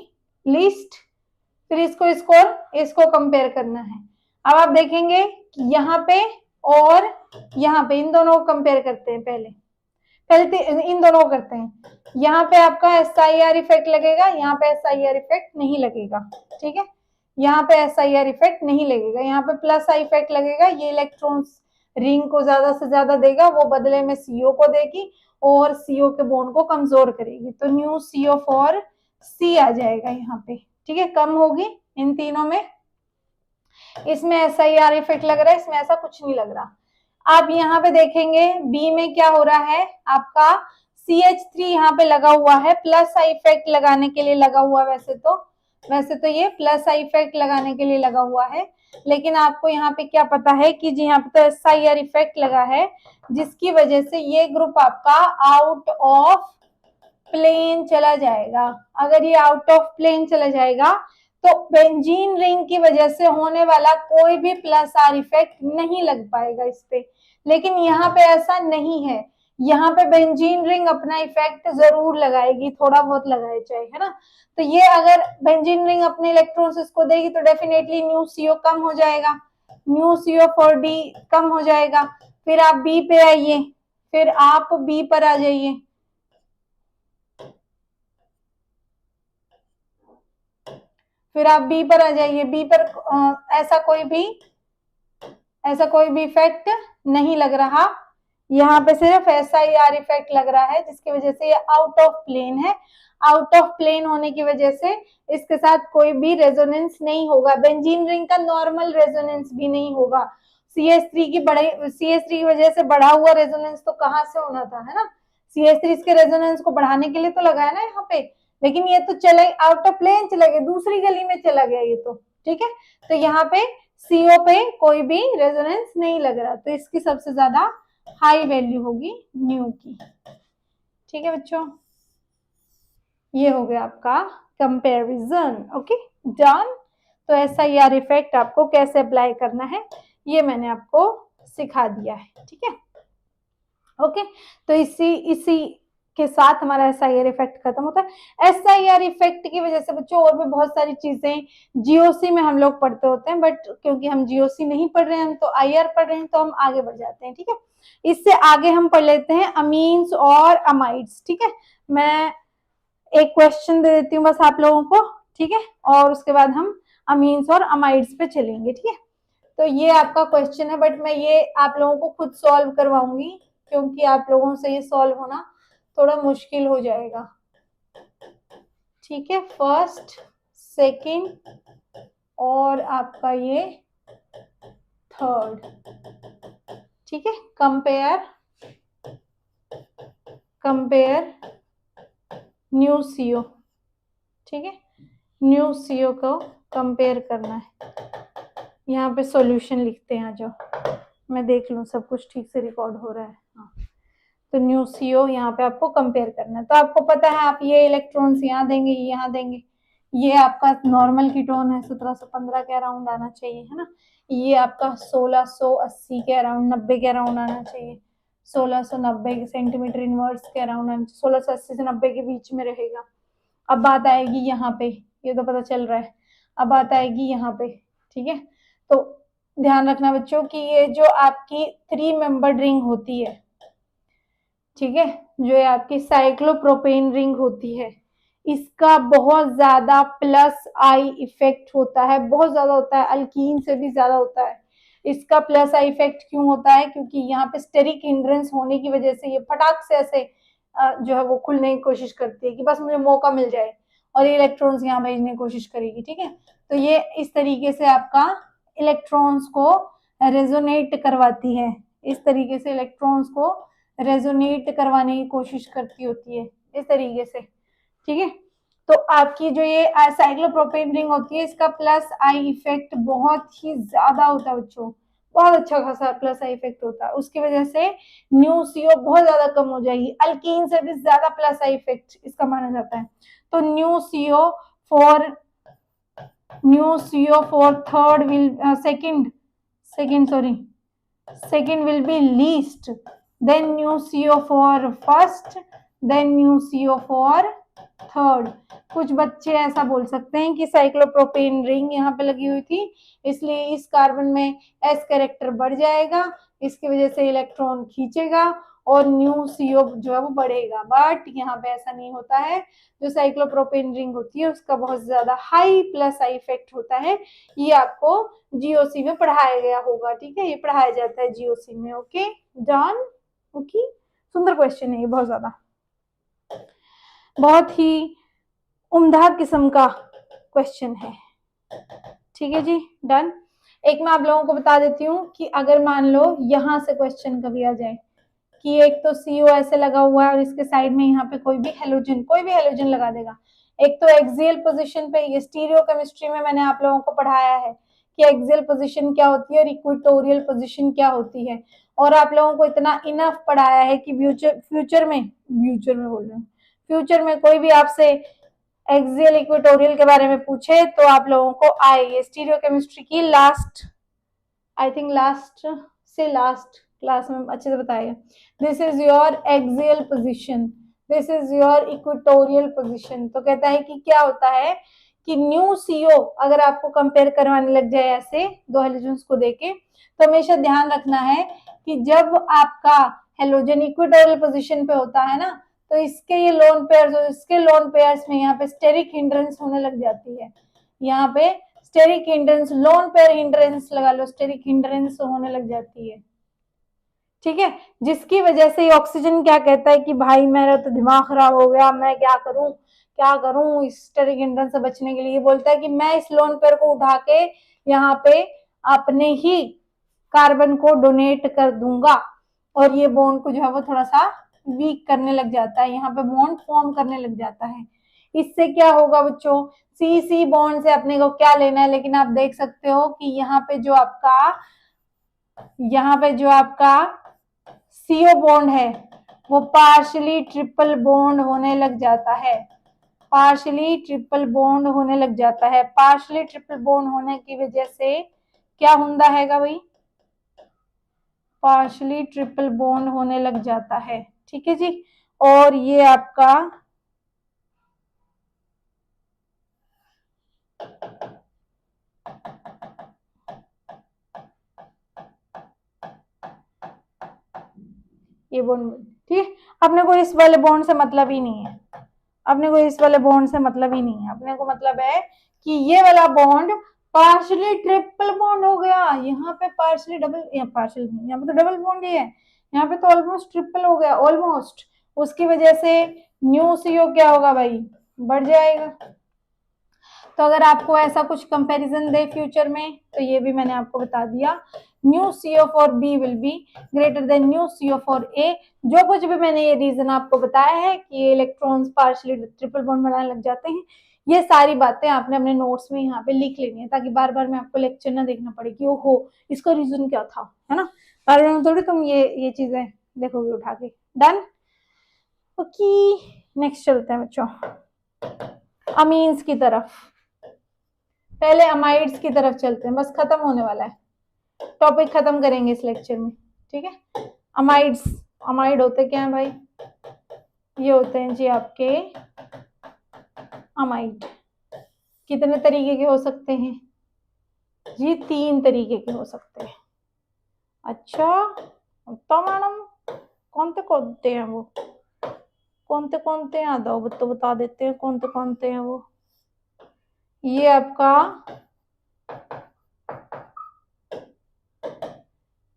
least. फिर इसको कंपेयर करना है। अब आप देखेंगे कि यहाँ पे और यहाँ पे इन दोनों को कंपेयर करते हैं। पहले इन दोनों को करते हैं। यहाँ पे आपका SIR इफेक्ट लगेगा, यहाँ पे SIR इफेक्ट नहीं लगेगा। ठीक है, यहाँ पे SIR इफेक्ट नहीं लगेगा, यहाँ पे प्लस आई इफेक्ट लगेगा। ये इलेक्ट्रॉन्स रिंग को ज्यादा से ज्यादा देगा, वो बदले में CO को देगी और CO के बॉन्ड को कमजोर करेगी, तो न्यू CO फॉर C आ जाएगा यहाँ पे। ठीक है, कम होगी इन तीनों में, इसमें SIR इफेक्ट लग रहा है, इसमें ऐसा कुछ नहीं लग रहा। आप यहाँ पे देखेंगे B में क्या हो रहा है, आपका CH3 यहाँ पे लगा हुआ है, प्लस आई इफेक्ट लगाने के लिए लगा हुआ। वैसे तो ये प्लस आई इफेक्ट लगाने के लिए लगा हुआ है, लेकिन आपको यहाँ पे क्या पता है कि जी यहाँ पे तो SIR इफेक्ट लगा है, जिसकी वजह से ये ग्रुप आपका आउट ऑफ प्लेन चला जाएगा। अगर ये आउट ऑफ प्लेन चला जाएगा तो बेंजीन रिंग की वजह से होने वाला कोई भी प्लस आर इफेक्ट नहीं लग पाएगा इस पे, लेकिन यहाँ पे ऐसा नहीं है। यहाँ पे बेंजीन रिंग अपना इफेक्ट जरूर लगाएगी, थोड़ा बहुत लगाए चाहे, है ना। तो ये अगर बेंजीन रिंग अपने इलेक्ट्रॉन्स इसको देगी तो डेफिनेटली न्यू CO कम हो जाएगा, न्यू CO फॉर D कम हो जाएगा। फिर आप B पे आइए, फिर आप B पर आ जाइए, फिर आप B पर आ जाइए। B पर ऐसा कोई भी इफेक्ट नहीं लग रहा, यहाँ पे सिर्फ SIR इफेक्ट लग रहा है, जिसकी वजह से ये आउट ऑफ प्लेन है। आउट ऑफ प्लेन होने की वजह से इसके साथ कोई भी रेजोनेंस नहीं होगा, बेंजीन रिंग का नॉर्मल रेजोनेंस भी नहीं होगा। CH3 की वजह से बढ़ा हुआ रेजोनेंस तो कहाँ से होना था, है ना। CH3 इसके रेजोनेंस को बढ़ाने के लिए तो लगाया ना यहाँ पे, लेकिन ये तो चला आउट ऑफ प्लेन चला गया, दूसरी गली में चला गया ये तो। ठीक है, तो यहाँ पे CO पे कोई भी रेजोनेंस नहीं लग रहा, तो इसकी सबसे ज्यादा हाई वैल्यू होगी न्यू की। ठीक है बच्चों, ये हो गया आपका कंपैरिजन। Okay done. तो SIR इफेक्ट आपको कैसे अप्लाई करना है ये मैंने आपको सिखा दिया है। ठीक है, ओके। तो इसी के साथ हमारा SIR इफेक्ट खत्म होता है। SIR इफेक्ट की वजह से बच्चों और भी बहुत सारी चीजें GOC में हम लोग पढ़ते होते हैं, बट क्योंकि हम GOC नहीं पढ़ रहे हैं, हम तो IR पढ़ रहे हैं, तो हम आगे बढ़ जाते हैं। ठीक है, इससे आगे हम पढ़ लेते हैं अमीन्स और अमाइड्स। ठीक है, मैं एक क्वेश्चन दे देती हूँ बस आप लोगों को। ठीक है, और उसके बाद हम अमीन्स और अमाइड्स पे चलेंगे। ठीक है, तो ये आपका क्वेश्चन है, बट मैं ये आप लोगों को खुद सॉल्व करवाऊंगी, क्योंकि आप लोगों से ये सॉल्व होना थोड़ा मुश्किल हो जाएगा। ठीक है, फर्स्ट, सेकंड और आपका ये थर्ड। ठीक है, कंपेयर न्यू CO। ठीक है, न्यू CO को कंपेयर करना है। यहाँ पे सॉल्यूशन लिखते हैं, आ जाओ, मैं देख लूं सब कुछ ठीक से रिकॉर्ड हो रहा है। हाँ, तो न्यू CO यहाँ पे आपको कंपेयर करना है। तो आपको पता है आप ये इलेक्ट्रॉन्स यहाँ देंगे, यहाँ देंगे। ये आपका नॉर्मल कीटोन है, 1715 के अराउंड आना चाहिए, है ना। ये आपका 1680 के अराउंड, 90 के अराउंड आना चाहिए, 1690 सेंटीमीटर इनवर्स के अराउंड, 1680 से 90 के बीच में रहेगा। अब बात आएगी यहाँ पे, ये तो पता चल रहा है। अब बात आएगी यहाँ पे, ठीक है। तो ध्यान रखना बच्चों कि ये जो आपकी 3 मेंबर्ड रिंग होती है, ठीक है, जो ये आपकी साइक्लोप्रोपेन रिंग होती है, इसका बहुत ज्यादा प्लस आई इफेक्ट होता है, बहुत ज्यादा होता है, अल्कीन से भी ज्यादा होता है। इसका प्लस आई इफेक्ट क्यों होता है? क्योंकि यहाँ पे स्टेरिक हिंड्रेंस होने की वजह से ये फटाक से ऐसे जो है वो खुलने की कोशिश करती है कि बस मुझे मौका मिल जाए, और ये इलेक्ट्रॉन्स यहाँ भेजने की कोशिश करेगी, ठीक है। तो ये इस तरीके से आपका इलेक्ट्रॉन्स को रेजोनेट करवाती है, इस तरीके से इलेक्ट्रॉन्स को रेजोनेट करवाने की कोशिश करती होती है, इस तरीके से, ठीक है। तो आपकी जो ये साइक्लोप्रोपेन रिंग होती है, इसका प्लस आई इफेक्ट बहुत ही ज्यादा होता है बच्चों, बहुत अच्छा खासा प्लस आई इफेक्ट होता है। उसकी वजह से न्यू CO बहुत ज्यादा कम हो जाएगी, अल्कीन से भी ज्यादा प्लस आई इफेक्ट इसका माना जाता है। तो nu CO for third will second will be least, then new CO for first, then new CO for third. कुछ बच्चे ऐसा बोल सकते हैं कि साइक्लोप्रोपेन रिंग यहाँ पे लगी हुई थी, इसलिए इस कार्बन में S कैरेक्टर बढ़ जाएगा, इसकी वजह से इलेक्ट्रॉन खींचेगा और न्यू CO जो है वो बढ़ेगा। बट यहाँ पे ऐसा नहीं होता है, जो साइक्लोप्रोपेन रिंग होती है उसका बहुत ज्यादा हाई प्लस आई इफेक्ट होता है। ये आपको GOC में पढ़ाया गया होगा, ठीक है, ये पढ़ाया जाता है GOC में। Okay done. ओके, सुंदर क्वेश्चन है ये, बहुत ज्यादा, बहुत ही उम्दा किस्म का क्वेश्चन है, ठीक है जी, डन। एक मैं आप लोगों को बता देती हूँ कि अगर मान लो यहाँ से क्वेश्चन कभी आ जाए कि एक तो CO ऐसे लगा हुआ है और इसके साइड में यहाँ पे कोई भी हेलोजन लगा देगा। एक तो एक्सियल पोजीशन पे, ये स्टीरियो केमिस्ट्री में मैंने आप लोगों को पढ़ाया है कि एक्सियल पोजीशन क्या होती है और इक्वेटोरियल पोजीशन क्या होती है, और आप लोगों को इतना इनफ पढ़ाया है कि फ्यूचर में कोई भी आपसे एक्सियल इक्वेटोरियल के बारे में पूछे तो आप लोगों को आए। ये स्टीरियो केमिस्ट्री की लास्ट क्लास में अच्छे से बताएगा। This is your axial position, this is your equatorial position. तो कहता है कि क्या होता है कि न्यू CO अगर आपको कंपेयर करवाने लग जाए ऐसे दो हेलोजन्स को देके, तो हमेशा ध्यान रखना है कि जब आपका हेलोजन इक्वेटोरियल पोजीशन पे होता है ना, तो इसके ये लोन पेयर्स और इसके लोन पेयर्स में यहाँ पे स्टेरिक हिंड्रेंस होने लग जाती है। यहाँ पे steric hindrance, lone pair hindrance लगा लो, स्टेरिक हिंड्रेंस होने लग जाती है, ठीक है। जिसकी वजह से ऑक्सीजन क्या कहता है कि भाई मेरा तो दिमाग खराब हो गया, मैं क्या करूं इस स्टेरिक हिंड्रेंस से बचने के लिए। बोलता है कि मैं इस लोन पेयर को उठा के यहाँ पे अपने ही कार्बन को डोनेट कर दूंगा, और ये बॉन्ड को जो है वो थोड़ा सा वीक करने लग जाता है, यहाँ पे बॉन्ड फॉर्म करने लग जाता है। इससे क्या होगा बच्चों, C बॉन्ड से अपने को क्या लेना है, लेकिन आप देख सकते हो कि यहाँ पे जो आपका CO बॉन्ड है वो पार्शियली ट्रिपल बॉन्ड होने लग जाता है, पार्शियली ट्रिपल बॉन्ड होने की वजह से क्या होता है भाई, पार्शियली ट्रिपल बॉन्ड होने लग जाता है, ठीक है जी। और ये आपका ये बॉन्ड, ठीक है। अपने को इस वाले बॉन्ड से मतलब ही नहीं है, अपने को मतलब है कि ये वाला बॉन्ड पार्शियली ट्रिपल बॉन्ड हो गया, यहाँ पे पार्शियली डबल, यहाँ पे तो डबल बॉन्ड ही है, यहाँ पे तो ऑलमोस्ट ट्रिपल हो गया, ऑलमोस्ट। उसकी वजह से न्यू CO क्या होगा भाई, बढ़ जाएगा। तो अगर आपको ऐसा कुछ कंपैरिजन दे फ्यूचर में, तो ये भी मैंने आपको बता दिया, new CO for B will be greater than nu CO for A। जो कुछ भी मैंने ये रीजन आपको बताया है कि ये इलेक्ट्रॉन्स पार्शियली ट्रिपल बॉन्ड बनाने लग जाते हैं, ये सारी बातें आपने अपने नोट्स में यहाँ पे लिख लेनी है, ताकि बार बार मैं आपको लेक्चर ना देखना पड़े कि ओहो इसका रीजन क्या था, है ना। बार बार थोड़ी तुम ये चीजें देखोगे उठा के, डन। ओके, नेक्स्ट चलते हैं बच्चों अमीन्स की तरफ। पहले अमाइड्स की तरफ चलते हैं, बस खत्म होने वाला है, टॉपिक खत्म करेंगे इस लेक्चर में, ठीक है। अमाइड्स, अमाइड होते क्या हैं भाई? ये होते हैं जी आपके अमाइड। कितने तरीके के हो सकते हैं जी? 3 तरीके के हो सकते हैं। अच्छा तो मैडम कौन से हैं वो? कौन से हैं? दो तो बता देते हैं कौन से हैं वो। ये आपका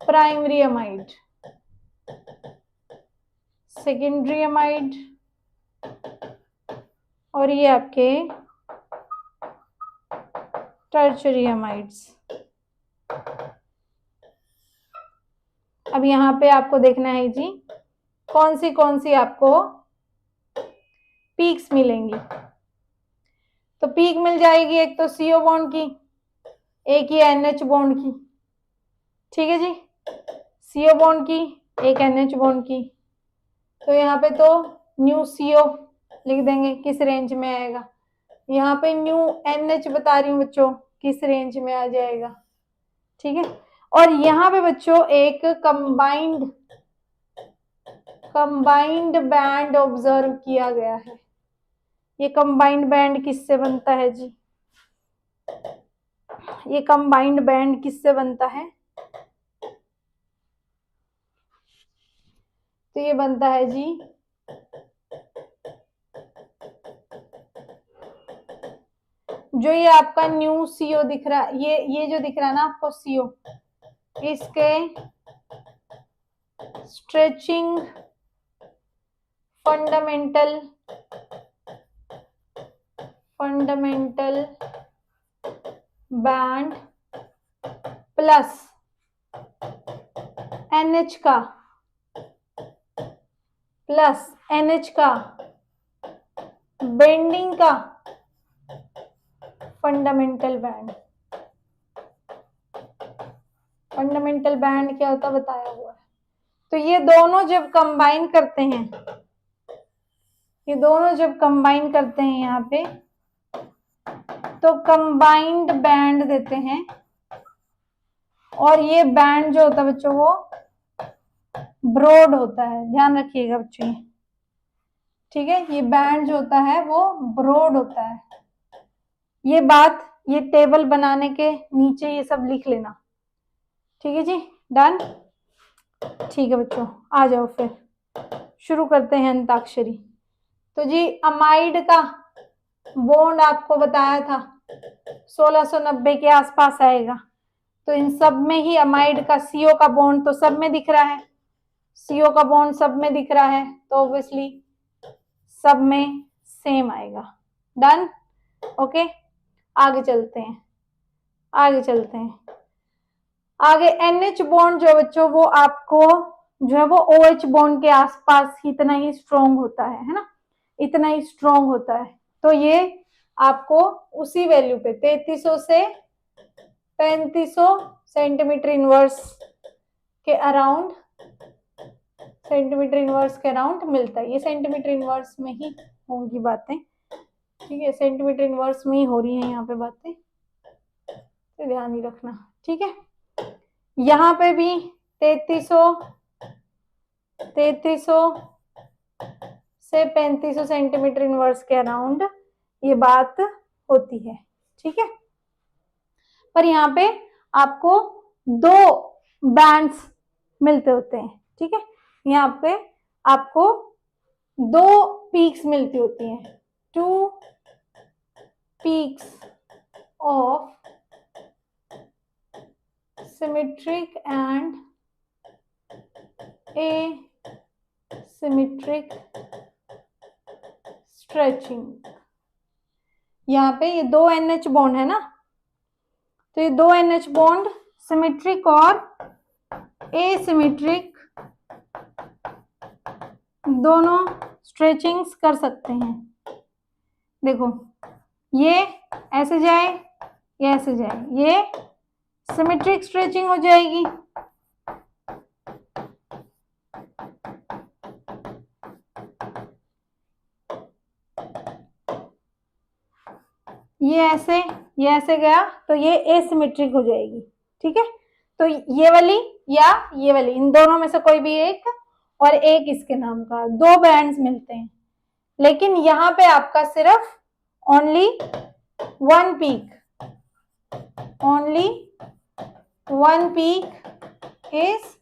प्राइमरी अमाइड, सेकेंडरी अमाइड, और ये आपके टर्शरी अमाइड्स। अब यहाँ पे आपको देखना है जी कौन सी आपको पीक्स मिलेंगी। तो पीक मिल जाएगी एक तो CO बॉन्ड की, एक ये NH बॉन्ड की, ठीक है जी। CO बॉन्ड की, एक NH बॉन्ड की। तो यहाँ पे तो न्यू CO लिख देंगे, किस रेंज में आएगा। यहाँ पे न्यू NH बता रही हूँ बच्चों, किस रेंज में आ जाएगा, ठीक है। और यहाँ पे बच्चों एक कंबाइंड बैंड ऑब्जर्व किया गया है। ये कंबाइंड बैंड किससे बनता है जी? ये कंबाइंड बैंड किससे बनता है? तो ये बनता है जी जो ये आपका न्यू CO दिख रहा है, ये जो दिख रहा है ना आपको CO, इसके stretching fundamental band plus NH का बेंडिंग का फंडामेंटल बैंड क्या होता बताया हुआ है। तो ये दोनों जब कंबाइन करते हैं, यहाँ पे तो कंबाइंड बैंड देते हैं। और ये बैंड जो होता है बच्चों वो ब्रॉड होता है, ध्यान रखिएगा बच्चों, ठीक है। ये बैंड जो होता है वो ब्रॉड होता है। ये बात ये टेबल बनाने के नीचे ये सब लिख लेना, ठीक है जी। डन, ठीक है बच्चों, आ जाओ फिर शुरू करते हैं अंताक्षरी। तो जी अमाइड का बॉन्ड आपको बताया था 1690 के आसपास आएगा। तो इन सब में ही अमाइड का CO का बॉन्ड तो सब में दिख रहा है, CO का बॉन्ड सब में दिख रहा है, तो ऑब्वियसली सब में सेम आएगा। Done, okay. आगे चलते हैं। आगे NH बॉन्ड जो है बच्चों वो आपको जो है वो OH बॉन्ड के आसपास इतना ही स्ट्रॉन्ग होता है ना, इतना ही स्ट्रॉन्ग होता है। तो ये आपको उसी वैल्यू पे 3300 से 3500 सेंटीमीटर इनवर्स के अराउंड मिलता है। ये सेंटीमीटर इनवर्स में ही होंगी बातें, ठीक है, सेंटीमीटर इनवर्स में ही हो रही है यहाँ पे बातें, तो ध्यान ही रखना, ठीक है। यहाँ पे भी 3300 से 3500 सेंटीमीटर इनवर्स के अराउंड ये बात होती है, ठीक है। पर यहाँ पे आपको 2 बैंड्स मिलते होते हैं, ठीक है। यहाँ पे आपको 2 पीक्स मिलती होती हैं, 2 peaks of symmetric and asymmetric stretching. यहाँ पे ये 2 NH बॉन्ड है ना, तो ये 2 NH बॉन्ड सिमेट्रिक और एसिमेट्रिक दोनों स्ट्रेचिंग्स कर सकते हैं। देखो ये ऐसे जाए, ये ऐसे जाए, ये सिमेट्रिक स्ट्रेचिंग हो जाएगी, ये ऐसे गया तो ये एसिमेट्रिक हो जाएगी, ठीक है। तो ये वाली या ये वाली, इन दोनों में से कोई भी एक, और एक इसके नाम का, दो बैंड्स मिलते हैं। लेकिन यहाँ पे आपका सिर्फ only one peak, only one peak is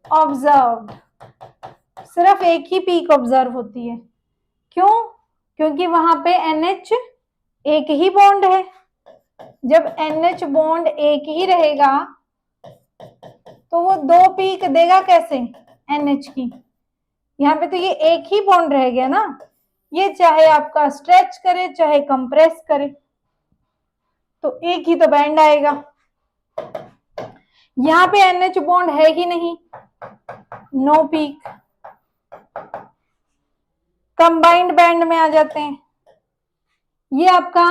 observed, सिर्फ एक ही पीक ऑब्जर्व होती है। क्यों? क्योंकि वहां पे NH एक ही बॉन्ड है। जब NH बॉन्ड एक ही रहेगा तो वो दो पीक देगा कैसे NH की? यहाँ पे तो ये एक ही बॉन्ड रह गया ना, ये चाहे आपका स्ट्रेच करे चाहे कंप्रेस करे तो एक ही तो बैंड आएगा। यहाँ पे NH बॉन्ड है ही नहीं, नो पीक। कंबाइंड बैंड में आ जाते हैं, ये आपका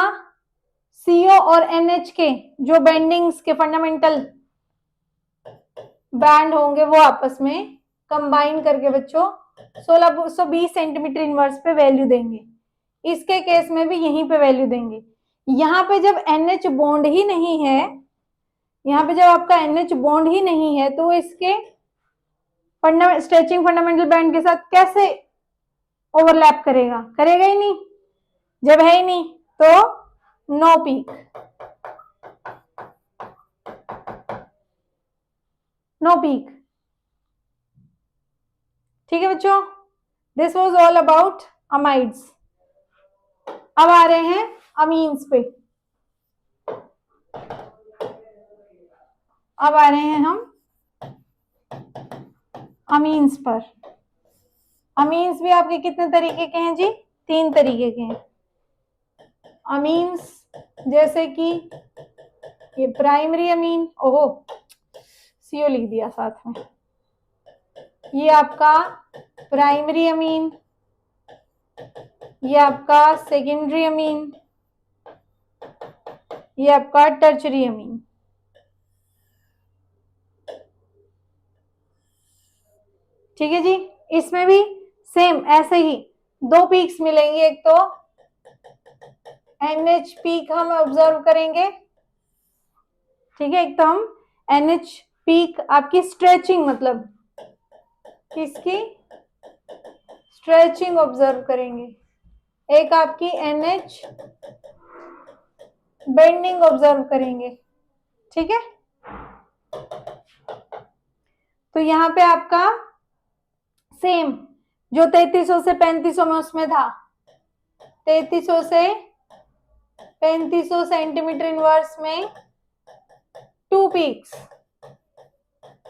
CO और NH के जो बेंडिंग्स के फंडामेंटल बैंड होंगे वो आपस में कंबाइन करके बच्चों 1620 सेंटीमीटर इनवर्स पे वैल्यू देंगे। इसके केस में भी यहीं पे वैल्यू देंगे। यहाँ पे जब NH बॉन्ड ही नहीं है, यहाँ पे जब आपका NH बॉन्ड ही नहीं है तो इसके स्ट्रेचिंग फंडामेंटल बैंड के साथ कैसे ओवरलैप करेगा? करेगा ही नहीं। जब है ही नहीं तो नो पीक, नो पीक। ठीक है बच्चों, this was all about amides. अब आ रहे हैं अमीन्स पे। अब आ रहे हैं हम अमीन्स पर। अमीन्स भी आपके कितने तरीके के हैं जी? 3 तरीके के हैं अमीन्स, जैसे कि ये प्राइमरी अमीन, ओहो CO लिख दिया साथ में, ये आपका प्राइमरी अमीन, ये आपका सेकेंडरी अमीन, ये आपका टर्चरी अमीन। ठीक है जी, इसमें भी सेम ऐसे ही दो पीक्स मिलेंगे। एक तो NH पीक हम ऑब्जर्व करेंगे, ठीक है। एक तो हम NH पीक आपकी स्ट्रेचिंग, मतलब किसकी स्ट्रेचिंग ऑब्जर्व करेंगे। एक आपकी NH बेंडिंग ऑब्जर्व करेंगे, ठीक है। तो यहाँ पे आपका सेम जो 3300 से 3500 में उसमें था, 3300 से 3500 सेंटीमीटर इनवर्स में 2 पीक्स,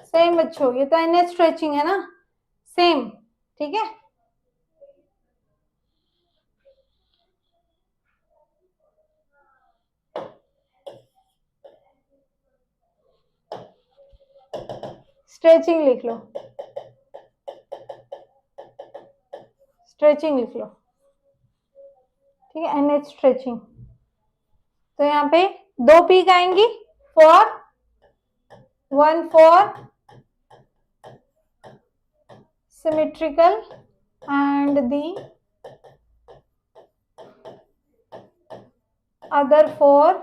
सेम बच्चों। ये तो NH स्ट्रेचिंग है ना, सेम, ठीक है। स्ट्रेचिंग लिख लो, स्ट्रेचिंग लिख लो, ठीक है। NH stretching. तो यहाँ पे 2 पीक आएंगी, one for symmetrical and the other for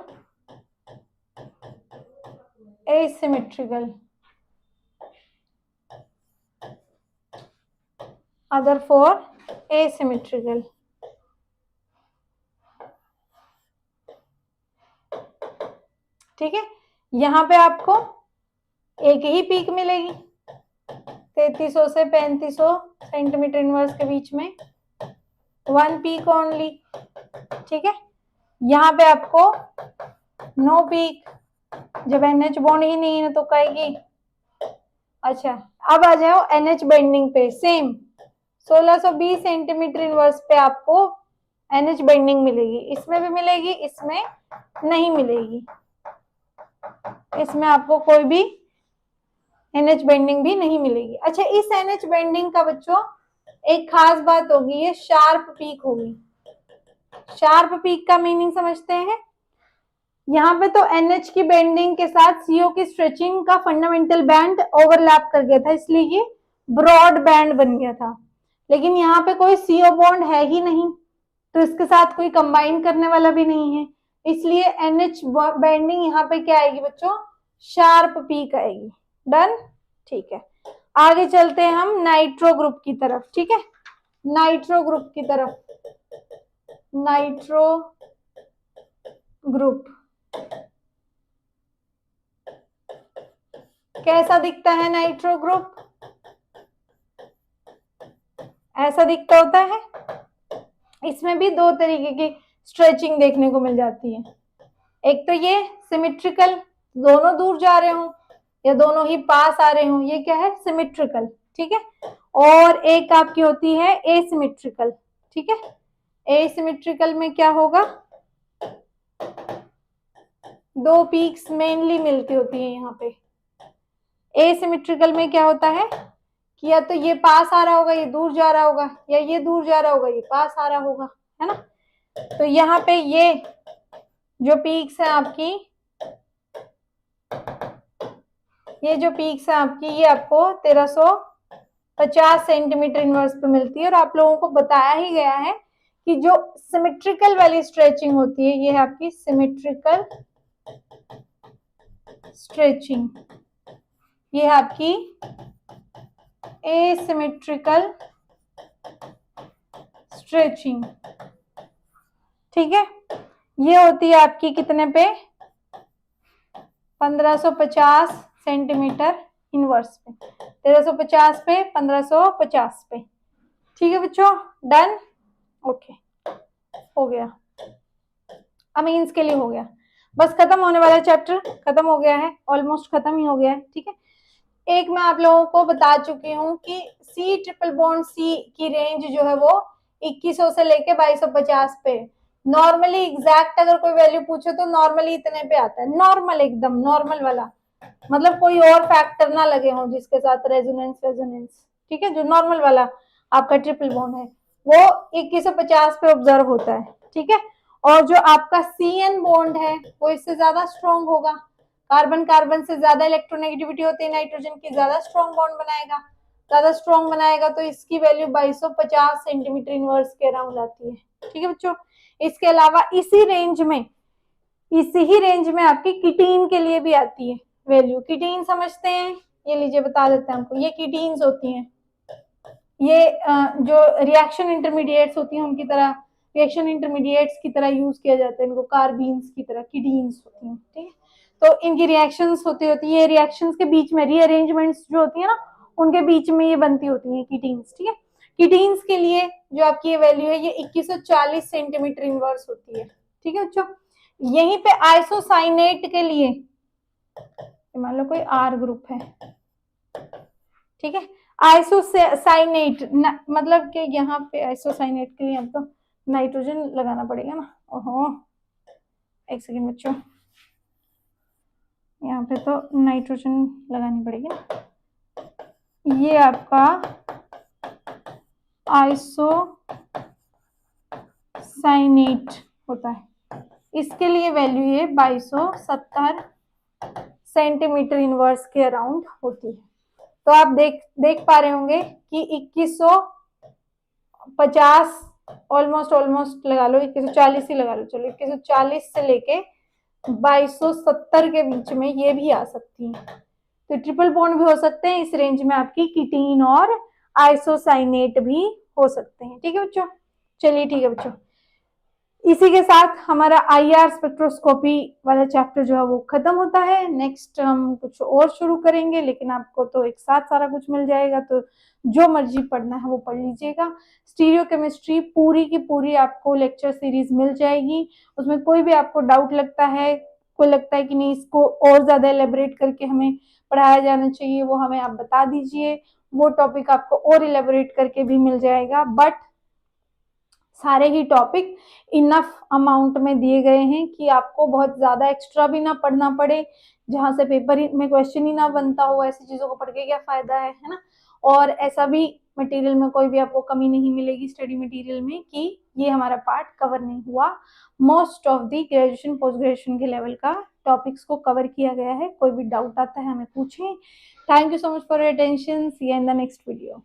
asymmetrical, other for asymmetrical। ठीक है, यहाँ पे आपको एक ही पीक मिलेगी 3300 से 3500 सेंटीमीटर इनवर्स के बीच में, 1 पीक ओनली, ठीक है। यहाँ पे आपको नो पीक, जब NH बॉन्ड ही नहीं है तो कहेगी। अच्छा, अब आ जाओ NH बेंडिंग पे। सेम 1620 सेंटीमीटर इनवर्स पे आपको NH बेंडिंग मिलेगी। इसमें भी मिलेगी, इसमें नहीं मिलेगी। इसमें आपको कोई भी NH बेंडिंग भी नहीं मिलेगी। अच्छा, इस NH बेंडिंग का बच्चों एक खास बात होगी, ये शार्प पीक होगी। शार्प पीक का मीनिंग समझते हैं? यहाँ पे तो NH की बेंडिंग के साथ CO की स्ट्रेचिंग का फंडामेंटल बैंड ओवरलैप कर गया था, इसलिए ये ब्रॉड बैंड बन गया था। लेकिन यहाँ पे कोई CO बॉन्ड है ही नहीं, तो इसके साथ कोई कंबाइन करने वाला भी नहीं है, इसलिए NH बाइंडिंग यहाँ पे क्या आएगी बच्चों, शार्प पीक आएगी। डन, ठीक है। आगे चलते हैं हम नाइट्रो ग्रुप की तरफ, ठीक है, नाइट्रो ग्रुप की तरफ। नाइट्रो ग्रुप कैसा दिखता है? नाइट्रो ग्रुप ऐसा दिखता होता है। इसमें भी दो तरीके की स्ट्रेचिंग देखने को मिल जाती है, एक तो ये सिमेट्रिकल, दोनों दूर जा रहे हो या दोनों ही पास आ रहे हो, ये क्या है, सिमेट्रिकल, ठीक है। और एक आपकी होती है एसिमेट्रिकल, ठीक है। एसिमेट्रिकल में क्या होगा, दो पीक्स मेनली मिलती होती है यहाँ पे। एसिमेट्रिकल में क्या होता है कि या तो ये पास आ रहा होगा, ये दूर जा रहा होगा, या ये दूर जा रहा होगा, ये पास आ रहा होगा, है ना। तो यहाँ पे ये जो पीक्स है आपकी, ये जो पीक्स है आपकी, ये आपको 1350 सेंटीमीटर इनवर्स पे मिलती है। और आप लोगों को बताया ही गया है कि जो सिमेट्रिकल वाली स्ट्रेचिंग होती है, ये है आपकी सिमेट्रिकल स्ट्रेचिंग, ये है आपकी एसिमेट्रिकल स्ट्रेचिंग, ठीक है। ये होती है आपकी कितने पे, 1550 सेंटीमीटर इनवर्स पे, 1350 पे 1550 पे, ठीक है बच्चों। डन, ओके, हो गया, अमीन्स के लिए हो गया, बस खत्म होने वाला चैप्टर, खत्म हो गया है, ऑलमोस्ट खत्म ही हो गया है, ठीक है। एक मैं आप लोगों को बता चुकी हूँ कि C ट्रिपल बॉन्ड C की रेंज जो है वो 2100 से लेके 2250 पे, नॉर्मली एग्जैक्ट अगर कोई वैल्यू पूछे तो नॉर्मली इतने पे आता है, नॉर्मल, एकदम नॉर्मल वाला, मतलब कोई और फैक्टर ना लगे हो जिसके साथ रेजोनेंस, ठीक है। जो नॉर्मल वाला आपका ट्रिपल बॉन्ड है वो 2150 पे ऑब्जर्व होता है, ठीक है। और जो आपका CN बॉन्ड है वो इससे ज्यादा स्ट्रॉन्ग होगा, कार्बन कार्बन से ज्यादा इलेक्ट्रोनेगेटिविटी होती है, नाइट्रोजन की ज्यादा स्ट्रॉन्ग बॉन्ड बनाएगा, ज्यादा स्ट्रॉन्ग बनाएगा, तो इसकी वैल्यू 2250 सेंटीमीटर इनवर्स के अराउंड आती है, ठीक है बच्चों। इसके अलावा इसी ही रेंज में आपकी कीटीन के लिए भी आती है वैल्यू। कीटीन समझते हैं, ये लीजिए बता देते हैं हमको, ये कीटीन्स होती हैं, ये जो रिएक्शन इंटरमीडिएट्स होती हैं उनकी तरह, रिएक्शन इंटरमीडिएट्स की तरह यूज किया जाता है इनको, कार्बीन्स की तरह कीटीन्स होती हैं, ठीक है। तो इनकी रिएक्शंस होती है, ये रिएक्शंस के बीच में रीअरेंजमेंट्स जो होती है ना, उनके बीच में ये बनती होती हैं कीटीन्स, ठीक है। कीटीन्स के लिए जो आपकी ये वैल्यू है ये 2140 सेंटीमीटर इनवर्स होती है, ठीक है बच्चों। यहीं पे आइसोसाइनेट के लिए मान लो कोई R ग्रुप है, ठीक है, आइसोसाइनेट मतलब कि यहाँ पे आइसोसाइनेट के लिए आपको नाइट्रोजन लगाना पड़ेगा ना, ओहो एक सेकेंड बच्चों, यहाँ पे तो नाइट्रोजन लगानी पड़ेगी ना, ये आपका आइसोसाइनेट होता है, इसके लिए वैल्यू ये 2270 सेंटीमीटर इनवर्स के अराउंड होती है। तो आप देख पा रहे होंगे कि 2150 ऑलमोस्ट लगा लो, 2140 ही लगा लो, चलो 2140 से लेके 2270 के बीच में ये भी आ सकती है। तो ट्रिपल बॉन्ड भी हो सकते हैं इस रेंज में, आपकी कीटीन और आइसोसाइनेट भी हो सकते हैं, ठीक है बच्चों। चलिए ठीक है बच्चों, इसी के साथ हमारा IR स्पेक्ट्रोस्कोपी वाला चैप्टर जो है वो खत्म होता है। नेक्स्ट हम कुछ और शुरू करेंगे, लेकिन आपको तो एक साथ सारा कुछ मिल जाएगा, तो जो मर्जी पढ़ना है वो पढ़ लीजिएगा। स्टीरियो केमिस्ट्री पूरी की पूरी आपको लेक्चर सीरीज मिल जाएगी, उसमें कोई भी आपको डाउट लगता है, कोई लगता है कि नहीं इसको और ज्यादा एलेबोरेट करके हमें पढ़ाया जाना चाहिए, वो हमें आप बता दीजिए, वो टॉपिक आपको और एलेबोरेट करके भी मिल जाएगा। बट सारे ही टॉपिक इनफ अमाउंट में दिए गए हैं कि आपको बहुत ज्यादा एक्स्ट्रा भी ना पढ़ना पड़े, जहां से पेपर में क्वेश्चन ही ना बनता हो, ऐसी चीजों को पढ़ के क्या फायदा है ना। और ऐसा भी मटेरियल में कोई भी आपको कमी नहीं मिलेगी स्टडी मटेरियल में कि ये हमारा पार्ट कवर नहीं हुआ। Most of the graduation post graduation के लेवल का टॉपिक्स को कवर किया गया है। कोई भी डाउट आता है हमें पूछें। Thank you so much for your attention, see you in the next video.